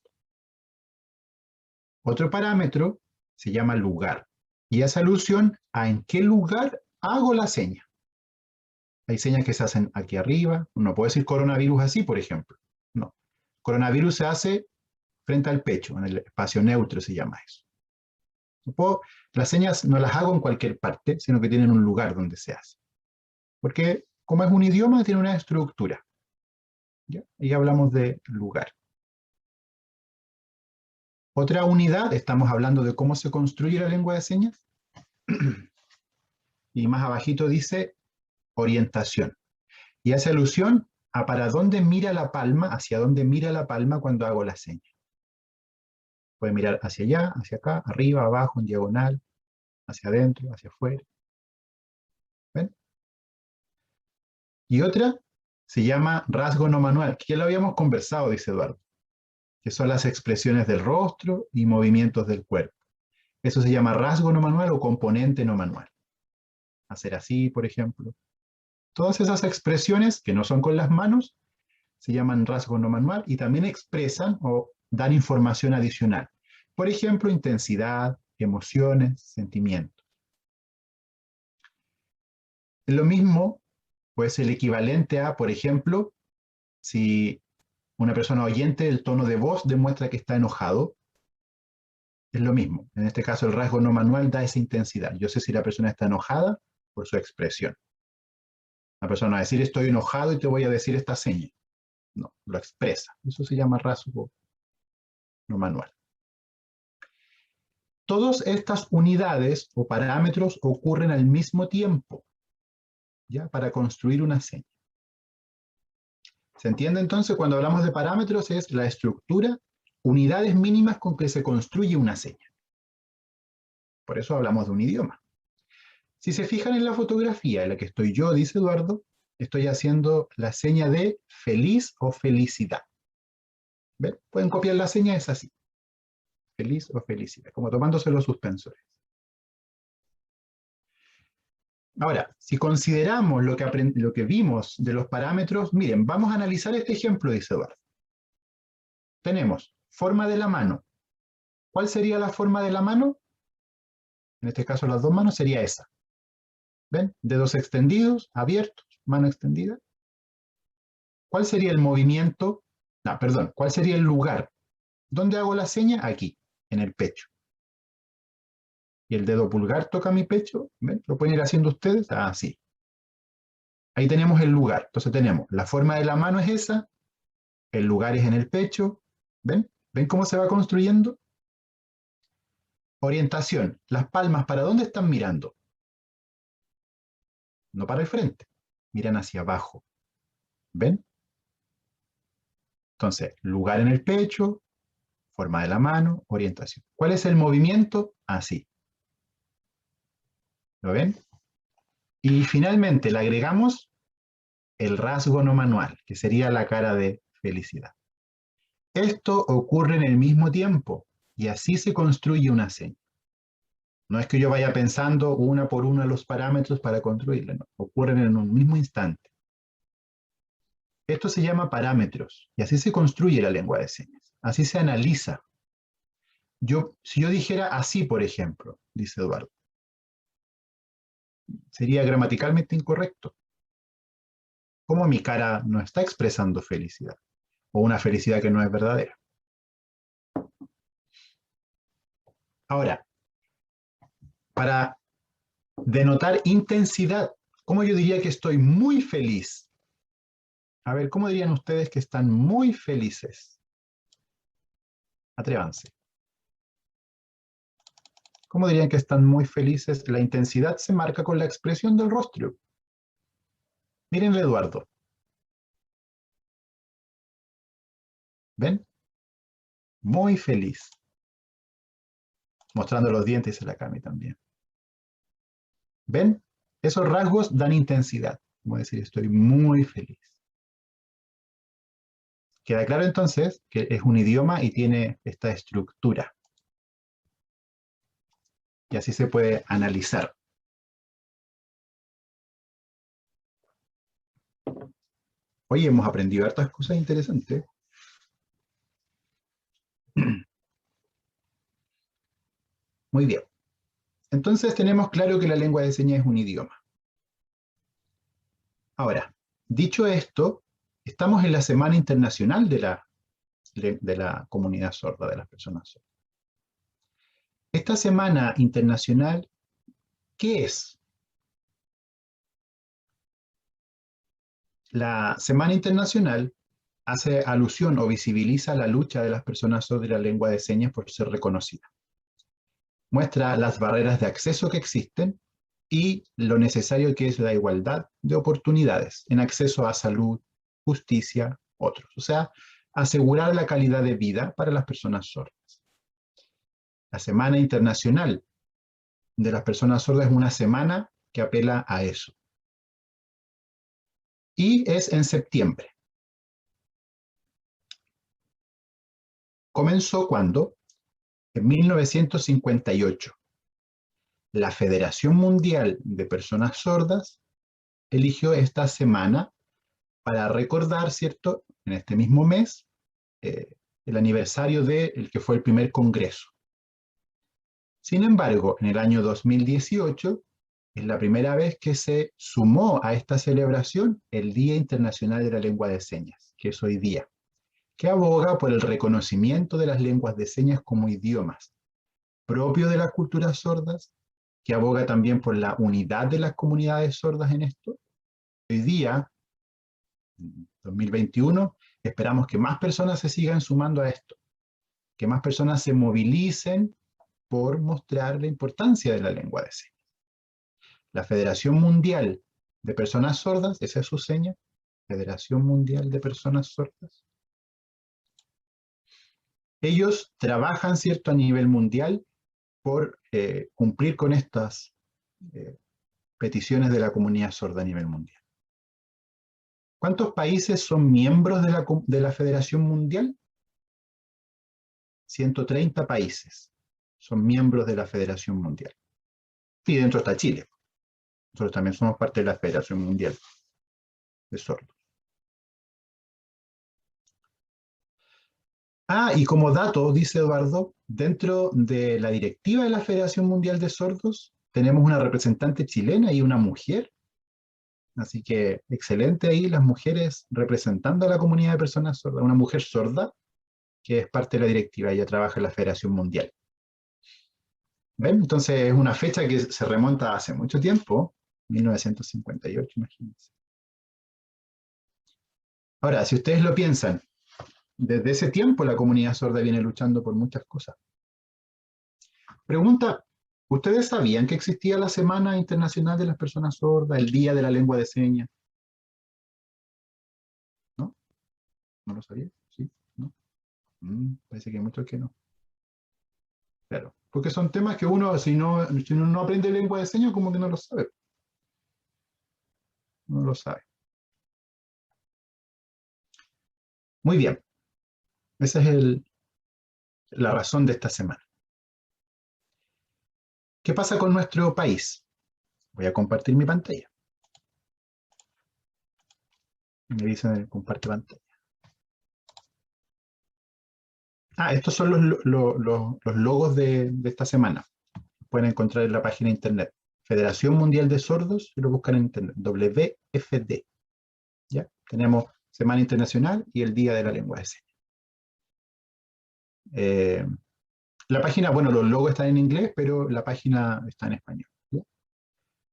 Otro parámetro se llama lugar. Y hace alusión a en qué lugar hago la seña. Hay señas que se hacen aquí arriba. No puedo decir coronavirus así, por ejemplo. No. Coronavirus se hace frente al pecho, en el espacio neutro se llama eso. Las señas no las hago en cualquier parte, sino que tienen un lugar donde se hace. Porque como es un idioma, tiene una estructura. ¿Ya? Y hablamos de lugar. Otra unidad, estamos hablando de cómo se construye la lengua de señas. Y más abajito dice orientación. Y hace alusión a para dónde mira la palma, hacia dónde mira la palma cuando hago la seña. Puede mirar hacia allá, hacia acá, arriba, abajo, en diagonal, hacia adentro, hacia afuera. ¿Ven? Y otra se llama rasgo no manual, que ya lo habíamos conversado, dice Eduardo, que son las expresiones del rostro y movimientos del cuerpo. Eso se llama rasgo no manual o componente no manual. Hacer así, por ejemplo. Todas esas expresiones que no son con las manos se llaman rasgo no manual y también expresan o dan información adicional. Por ejemplo, intensidad, emociones, sentimientos. Lo mismo, pues el equivalente a, por ejemplo, si una persona oyente, el tono de voz demuestra que está enojado, es lo mismo. En este caso, el rasgo no manual da esa intensidad. Yo sé si la persona está enojada por su expresión. La persona va a decir, estoy enojado y te voy a decir esta seña. No, lo expresa. Eso se llama rasgo no manual. Todas estas unidades o parámetros ocurren al mismo tiempo, ¿ya? Para construir una seña. ¿Se entiende entonces? Cuando hablamos de parámetros es la estructura, unidades mínimas con que se construye una seña. Por eso hablamos de un idioma. Si se fijan en la fotografía en la que estoy yo, dice Eduardo, estoy haciendo la seña de feliz o felicidad. ¿Ven? Pueden copiar la seña, es así. Feliz o felicidad, como tomándose los suspensores. Ahora, si consideramos lo que vimos de los parámetros, miren, vamos a analizar este ejemplo, dice Eduardo. Tenemos forma de la mano. ¿Cuál sería la forma de la mano? En este caso, las dos manos sería esa. ¿Ven? Dedos extendidos, abiertos, mano extendida. ¿Cuál sería el movimiento? No, perdón, ¿cuál sería el lugar? ¿Dónde hago la seña? Aquí, en el pecho. Y el dedo pulgar toca mi pecho. ¿Ven? ¿Lo pueden ir haciendo ustedes? Ah, sí. Ahí tenemos el lugar. Entonces tenemos, la forma de la mano es esa, el lugar es en el pecho. ¿Ven? ¿Ven cómo se va construyendo? Orientación. Las palmas, ¿para dónde están mirando? No para el frente. Miran hacia abajo. ¿Ven? Entonces, lugar en el pecho, forma de la mano, orientación. ¿Cuál es el movimiento? Así. ¿Lo ven? Y finalmente le agregamos el rasgo no manual, que sería la cara de felicidad. Esto ocurre en el mismo tiempo y así se construye una seña. No es que yo vaya pensando una por una los parámetros para construirla, no. Ocurren en un mismo instante. Esto se llama parámetros y así se construye la lengua de señas. Así se analiza. Si yo dijera así, por ejemplo, dice Eduardo, sería gramaticalmente incorrecto. ¿Cómo mi cara no está expresando felicidad? O una felicidad que no es verdadera. Ahora, para denotar intensidad, ¿cómo yo diría que estoy muy feliz? A ver, ¿cómo dirían ustedes que están muy felices? Atrévanse. ¿Cómo dirían que están muy felices? La intensidad se marca con la expresión del rostro. Mírenle, Eduardo. ¿Ven? Muy feliz. Mostrando los dientes en la cama también. ¿Ven? Esos rasgos dan intensidad. Como decir, estoy muy feliz. Queda claro entonces que es un idioma y tiene esta estructura. Y así se puede analizar. Hoy hemos aprendido hartas cosas interesantes. Muy bien. Entonces tenemos claro que la lengua de señas es un idioma. Ahora, dicho esto, estamos en la Semana Internacional de la comunidad sorda, de las personas sordas. Esta Semana Internacional, ¿qué es? La Semana Internacional hace alusión o visibiliza la lucha de las personas sordas de la lengua de señas por ser reconocida. Muestra las barreras de acceso que existen y lo necesario que es la igualdad de oportunidades en acceso a salud, justicia, otros. O sea, asegurar la calidad de vida para las personas sordas. La Semana Internacional de las Personas Sordas es una semana que apela a eso. Y es en septiembre. Comenzó cuando, en 1958, la Federación Mundial de Personas Sordas eligió esta semana para recordar, ¿cierto?, en este mismo mes, el aniversario del que fue el primer congreso. Sin embargo, en el año 2018, es la primera vez que se sumó a esta celebración el Día Internacional de la Lengua de Señas, que es hoy día, que aboga por el reconocimiento de las lenguas de señas como idiomas propios de las culturas sordas, que aboga también por la unidad de las comunidades sordas en esto. Hoy día, 2021, esperamos que más personas se sigan sumando a esto, que más personas se movilicen por mostrar la importancia de la lengua de señas. La Federación Mundial de Personas Sordas, esa es su seña, Federación Mundial de Personas Sordas. Ellos trabajan, ¿cierto?, a nivel mundial por cumplir con estas peticiones de la comunidad sorda a nivel mundial. ¿Cuántos países son miembros de la Federación Mundial? 130 países son miembros de la Federación Mundial. Y dentro está Chile. Nosotros también somos parte de la Federación Mundial de Sordos. Y como dato, dice Eduardo, dentro de la directiva de la Federación Mundial de Sordos, tenemos una representante chilena y una mujer. Así que excelente ahí las mujeres representando a la comunidad de personas sordas. Una mujer sorda que es parte de la directiva, ella trabaja en la Federación Mundial. ¿Ven? Entonces es una fecha que se remonta hace mucho tiempo, 1958, imagínense. Ahora, si ustedes lo piensan, desde ese tiempo la comunidad sorda viene luchando por muchas cosas. Pregunta, ¿ustedes sabían que existía la Semana Internacional de las Personas Sordas, el Día de la Lengua de Señas? ¿No? ¿No lo sabían? ¿Sí? ¿No? Parece que hay muchos que no. Claro, porque son temas que uno, si uno no aprende lengua de señas, como que no lo sabe. No lo sabe. Muy bien. Esa es la razón de esta semana. ¿Qué pasa con nuestro país? Voy a compartir mi pantalla. Me dicen comparte pantalla. Estos son los logos de esta semana. Pueden encontrar en la página de internet. Federación Mundial de Sordos, y lo buscan en internet. WFD. ¿Ya? Tenemos Semana Internacional y el Día de la Lengua de Señas. La página, bueno, los logos están en inglés, pero la página está en español. ¿Ya?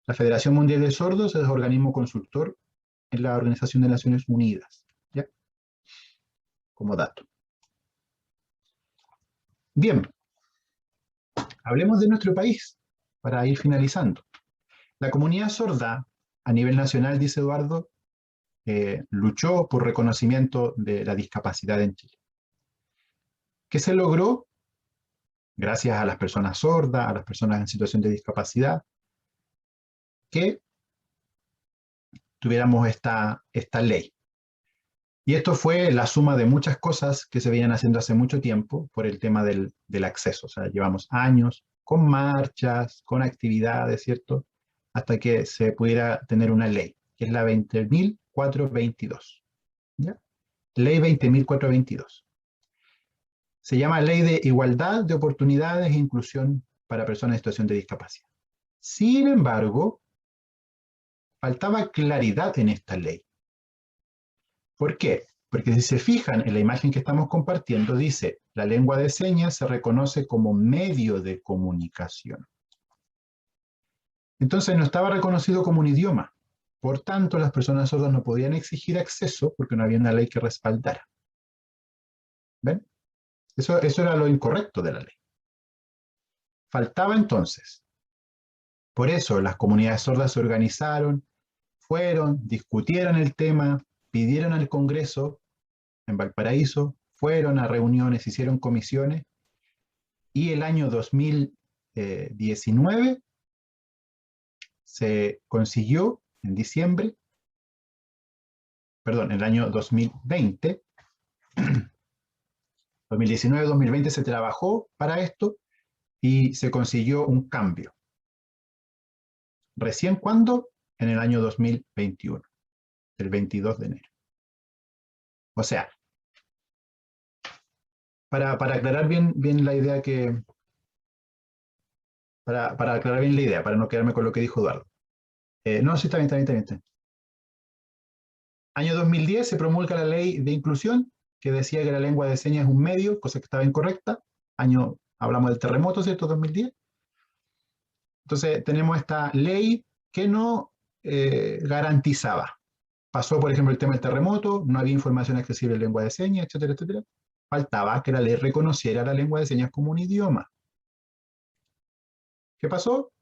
La Federación Mundial de Sordos es organismo consultor en la Organización de Naciones Unidas. ¿Ya? Como dato. Bien. Hablemos de nuestro país, para ir finalizando. La comunidad sorda, a nivel nacional, dice Eduardo, luchó por reconocimiento de la discapacidad en Chile. ¿Qué se logró? Gracias a las personas sordas, a las personas en situación de discapacidad, que tuviéramos esta ley. Y esto fue la suma de muchas cosas que se venían haciendo hace mucho tiempo por el tema del acceso. O sea, llevamos años con marchas, con actividades, ¿cierto? Hasta que se pudiera tener una ley, que es la 20.422. ¿Ya? Ley 20.422. Se llama Ley de Igualdad de Oportunidades e Inclusión para Personas en Situación de Discapacidad. Sin embargo, faltaba claridad en esta ley. ¿Por qué? Porque si se fijan en la imagen que estamos compartiendo, dice, la lengua de señas se reconoce como medio de comunicación. Entonces no estaba reconocido como un idioma. Por tanto, las personas sordas no podían exigir acceso porque no había una ley que respaldara. ¿Ven? Eso era lo incorrecto de la ley. Faltaba entonces. Por eso las comunidades sordas se organizaron, fueron, discutieron el tema, pidieron al Congreso en Valparaíso, fueron a reuniones, hicieron comisiones, y el año 2019 se consiguió en diciembre, perdón, el año 2020, 2019-2020 se trabajó para esto y se consiguió un cambio. ¿Recién cuándo? En el año 2021, el 22 de enero. O sea, para aclarar bien la idea que... Para aclarar bien la idea, para no quedarme con lo que dijo Eduardo. No, sí, está bien. Año 2010 se promulga la ley de inclusión, que decía que la lengua de señas es un medio, cosa que estaba incorrecta. Hablamos del terremoto, ¿cierto? 2010. Entonces tenemos esta ley que no garantizaba. Pasó, por ejemplo, el tema del terremoto, no había información accesible en lengua de señas, etcétera, etcétera. Faltaba que la ley reconociera la lengua de señas como un idioma. ¿Qué pasó?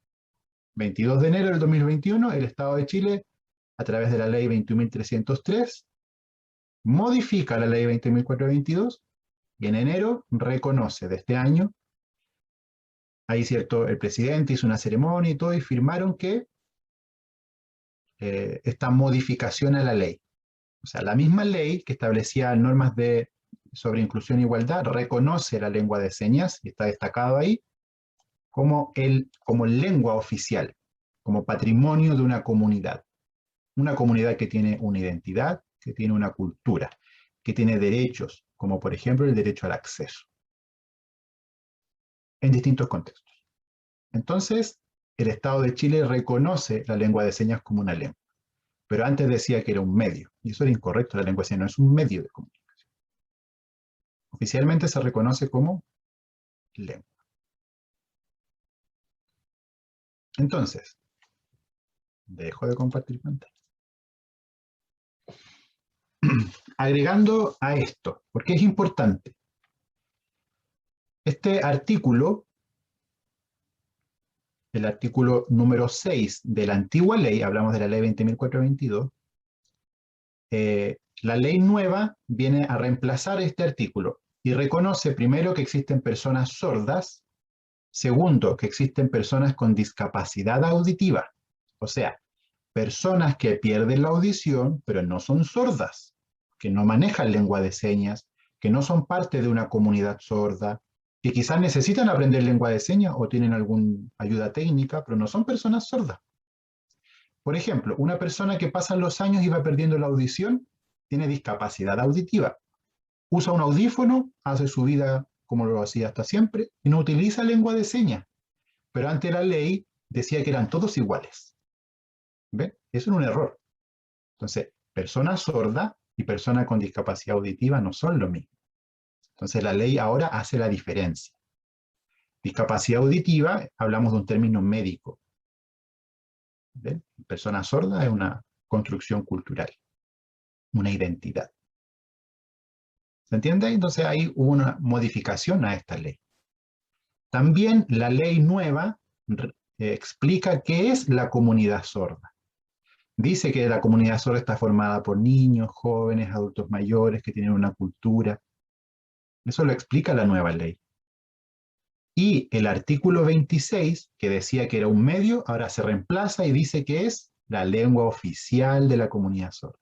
22 de enero del 2021, el Estado de Chile, a través de la ley 21.303, modifica la ley 20.422 y en enero reconoce de este año. Ahí, cierto, el presidente hizo una ceremonia y todo, y firmaron que esta modificación a la ley, o sea, la misma ley que establecía normas sobre inclusión e igualdad, reconoce la lengua de señas, y está destacado ahí, como lengua oficial, como patrimonio de una comunidad que tiene una identidad, que tiene una cultura, que tiene derechos, como por ejemplo el derecho al acceso, en distintos contextos. Entonces, el Estado de Chile reconoce la lengua de señas como una lengua, pero antes decía que era un medio, y eso era incorrecto. La lengua de señas no es un medio de comunicación. Oficialmente se reconoce como lengua. Entonces, dejo de compartir pantalla. Agregando a esto, porque es importante, este artículo, el artículo número 6 de la antigua ley, hablamos de la ley 20.422, la ley nueva viene a reemplazar este artículo y reconoce primero que existen personas sordas, segundo que existen personas con discapacidad auditiva, o sea, personas que pierden la audición pero no son sordas, que no manejan lengua de señas, que no son parte de una comunidad sorda, que quizás necesitan aprender lengua de señas o tienen alguna ayuda técnica, pero no son personas sordas. Por ejemplo, una persona que pasan los años y va perdiendo la audición, tiene discapacidad auditiva. Usa un audífono, hace su vida como lo hacía hasta siempre, y no utiliza lengua de señas. Pero ante la ley decía que eran todos iguales. ¿Ven? Eso es un error. Entonces, persona sorda y persona con discapacidad auditiva no son lo mismo. Entonces, la ley ahora hace la diferencia. Discapacidad auditiva, hablamos de un término médico. ¿Ven? Persona sorda es una construcción cultural, una identidad. ¿Se entiende? Entonces ahí hubo una modificación a esta ley. También la ley nueva explica qué es la comunidad sorda. Dice que la comunidad sorda está formada por niños, jóvenes, adultos mayores que tienen una cultura. Eso lo explica la nueva ley. Y el artículo 26, que decía que era un medio, ahora se reemplaza y dice que es la lengua oficial de la comunidad sorda.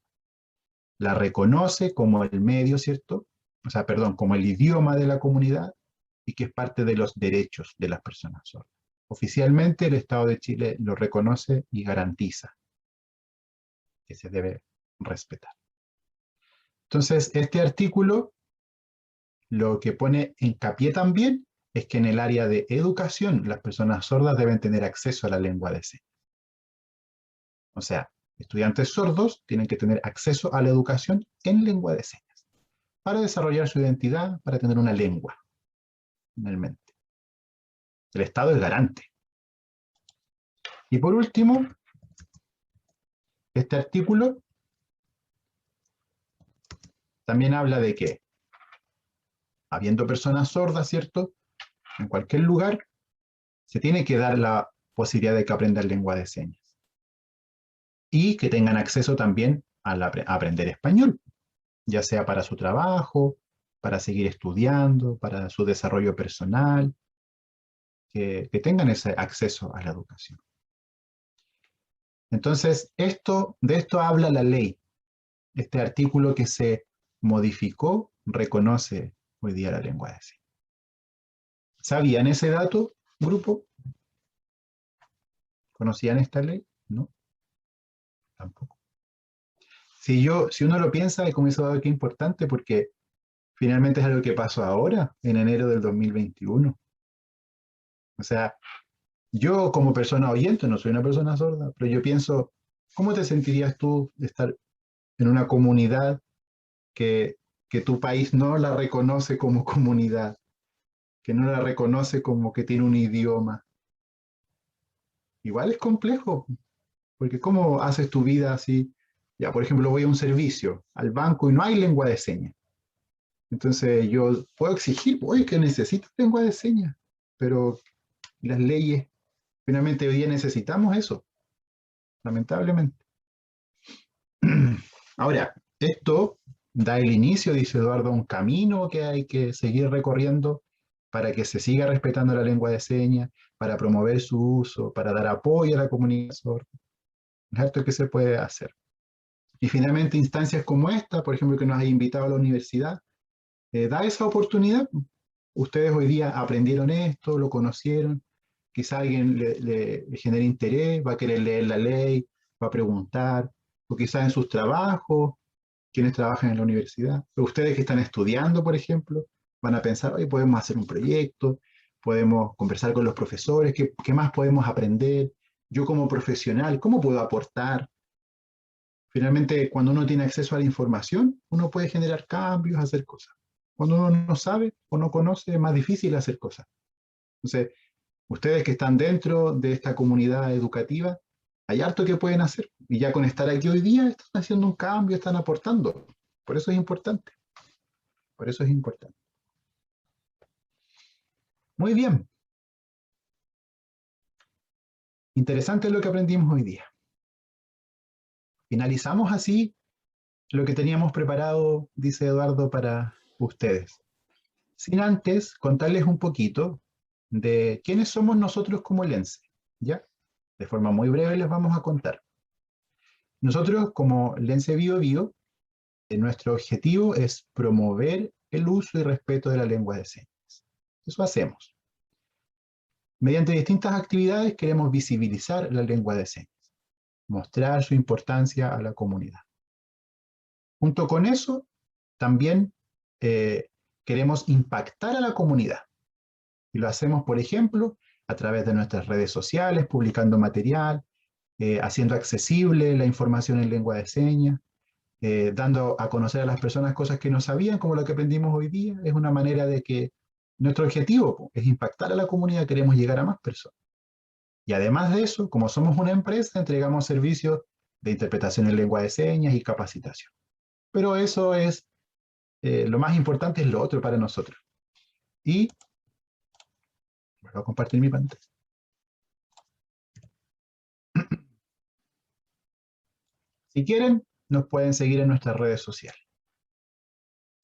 La reconoce como el medio, ¿cierto? O sea, perdón, como el idioma de la comunidad y que es parte de los derechos de las personas sordas. Oficialmente el Estado de Chile lo reconoce y garantiza que se debe respetar. Entonces, este artículo lo que pone hincapié también es que en el área de educación las personas sordas deben tener acceso a la lengua de señas. O sea, estudiantes sordos tienen que tener acceso a la educación en lengua de señas para desarrollar su identidad, para tener una lengua, finalmente. El Estado es garante. Y por último, este artículo también habla de que, habiendo personas sordas, ¿cierto?, en cualquier lugar, se tiene que dar la posibilidad de que aprendan lengua de señas. Y que tengan acceso también a aprender español, ya sea para su trabajo, para seguir estudiando, para su desarrollo personal, que tengan ese acceso a la educación. Entonces, de esto habla la ley. Este artículo que se modificó reconoce hoy día la lengua de señas. ¿Sabían ese dato, grupo? ¿Conocían esta ley? No, tampoco. Si uno lo piensa, es como eso, qué importante, porque finalmente es algo que pasó ahora, en enero del 2021. O sea, yo como persona oyente, no soy una persona sorda, pero yo pienso, ¿cómo te sentirías tú de estar en una comunidad que tu país no la reconoce como comunidad, que no la reconoce como que tiene un idioma? Igual es complejo, porque ¿cómo haces tu vida así? Ya, por ejemplo, voy a un servicio, al banco, y no hay lengua de señas. Entonces yo puedo exigir, oye, que necesito lengua de señas, pero las leyes, finalmente hoy día necesitamos eso, lamentablemente. Ahora, esto da el inicio, dice Eduardo, a un camino que hay que seguir recorriendo para que se siga respetando la lengua de señas, para promover su uso, para dar apoyo a la comunidad sorda. Es harto que se puede hacer. Y finalmente instancias como esta, por ejemplo, que nos ha invitado a la universidad, da esa oportunidad. Ustedes hoy día aprendieron esto, lo conocieron, quizá alguien le genere interés, va a querer leer la ley, va a preguntar, o quizá en sus trabajos, quienes trabajan en la universidad, pero ustedes que están estudiando, por ejemplo, van a pensar, oye, podemos hacer un proyecto, podemos conversar con los profesores, ¿qué más podemos aprender? Yo como profesional, ¿cómo puedo aportar? Finalmente, cuando uno tiene acceso a la información, uno puede generar cambios, hacer cosas. Cuando uno no sabe o no conoce, es más difícil hacer cosas. Entonces, ustedes que están dentro de esta comunidad educativa, hay harto que pueden hacer. Y ya con estar aquí hoy día, están haciendo un cambio, están aportando. Por eso es importante. Por eso es importante. Muy bien. Interesante lo que aprendimos hoy día. Finalizamos así lo que teníamos preparado, dice Eduardo, para ustedes. Sin antes contarles un poquito de quiénes somos nosotros como LENSE, ¿ya? De forma muy breve les vamos a contar. Nosotros como LENSE BioBio, nuestro objetivo es promover el uso y respeto de la lengua de señas. Eso hacemos. Mediante distintas actividades queremos visibilizar la lengua de señas, mostrar su importancia a la comunidad. Junto con eso, también queremos impactar a la comunidad. Y lo hacemos, por ejemplo, a través de nuestras redes sociales, publicando material, haciendo accesible la información en lengua de señas, dando a conocer a las personas cosas que no sabían, como lo que aprendimos hoy día. Es una manera de que nuestro objetivo es impactar a la comunidad, queremos llegar a más personas. Y además de eso, como somos una empresa, entregamos servicios de interpretación en lengua de señas y capacitación. Pero eso es, lo más importante es lo otro para nosotros. Y voy a compartir mi pantalla. Si quieren, nos pueden seguir en nuestras redes sociales.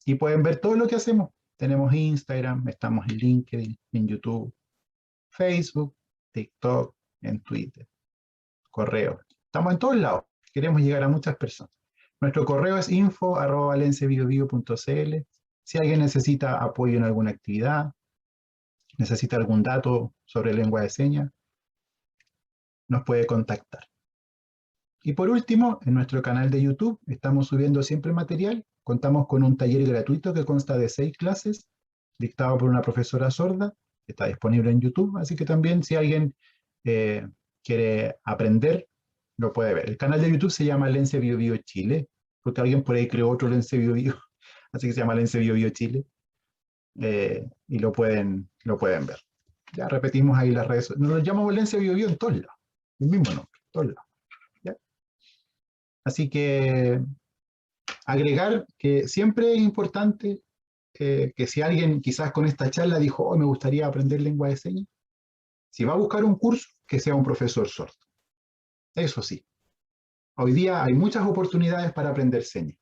Y pueden ver todo lo que hacemos. Tenemos Instagram, estamos en LinkedIn, en YouTube, Facebook, TikTok, en Twitter, correo. Estamos en todos lados. Queremos llegar a muchas personas. Nuestro correo es info@lencebiobio.cl. Si alguien necesita apoyo en alguna actividad, necesita algún dato sobre lengua de señas, nos puede contactar. Y por último, en nuestro canal de YouTube estamos subiendo siempre material contamos con un taller gratuito que consta de 6 clases, dictado por una profesora sorda, que está disponible en YouTube, así que también si alguien quiere aprender, lo puede ver. El canal de YouTube se llama Lense Bio Bio Chile, porque alguien por ahí creó otro Lense Bio Bio, así que se llama Lense Bio Bio Chile, y lo pueden ver. Ya repetimos ahí las redes, nos llamamos Lense Bio Bio en todos lados, el mismo nombre, en todos lados. ¿Ya? Así que agregar que siempre es importante que si alguien quizás con esta charla dijo, oh, me gustaría aprender lengua de señas, si va a buscar un curso, que sea un profesor sordo. Eso sí, hoy día hay muchas oportunidades para aprender señas.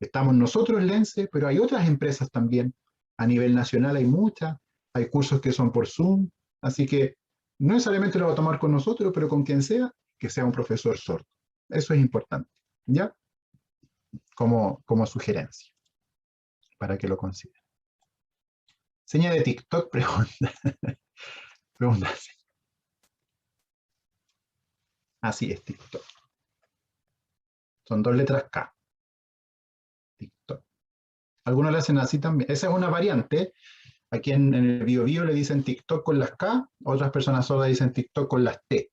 Estamos nosotros, Lense, pero hay otras empresas también. A nivel nacional hay muchas, hay cursos que son por Zoom, así que no necesariamente lo va a tomar con nosotros, pero con quien sea, que sea un profesor sordo. Eso es importante, ¿ya? Como sugerencia, para que lo consideren. Seña de TikTok, pregunta. Pregunta. Así es, TikTok. Son 2 letras K. TikTok. Algunos le hacen así también. Esa es una variante. Aquí en el Bio Bio le dicen TikTok con las K, otras personas sordas dicen TikTok con las T.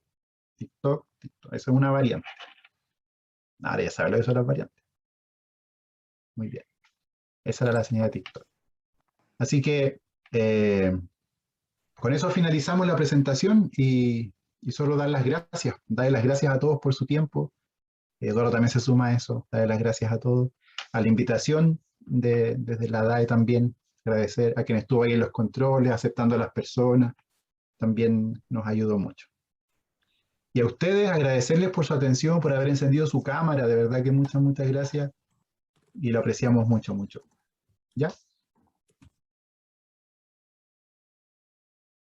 TikTok, TikTok. Esa es una variante. Ahora ya saben lo que son las variantes. Muy bien. Esa era la señal de TikTok. Así que con eso finalizamos la presentación y solo dar las gracias. Darle las gracias a todos por su tiempo. Eduardo también se suma a eso. Darle las gracias a todos. A la invitación desde la DAE también. Agradecer a quien estuvo ahí en los controles, aceptando a las personas. También nos ayudó mucho. Y a ustedes agradecerles por su atención, por haber encendido su cámara. De verdad que muchas, muchas gracias. Y lo apreciamos mucho, mucho. ¿Ya?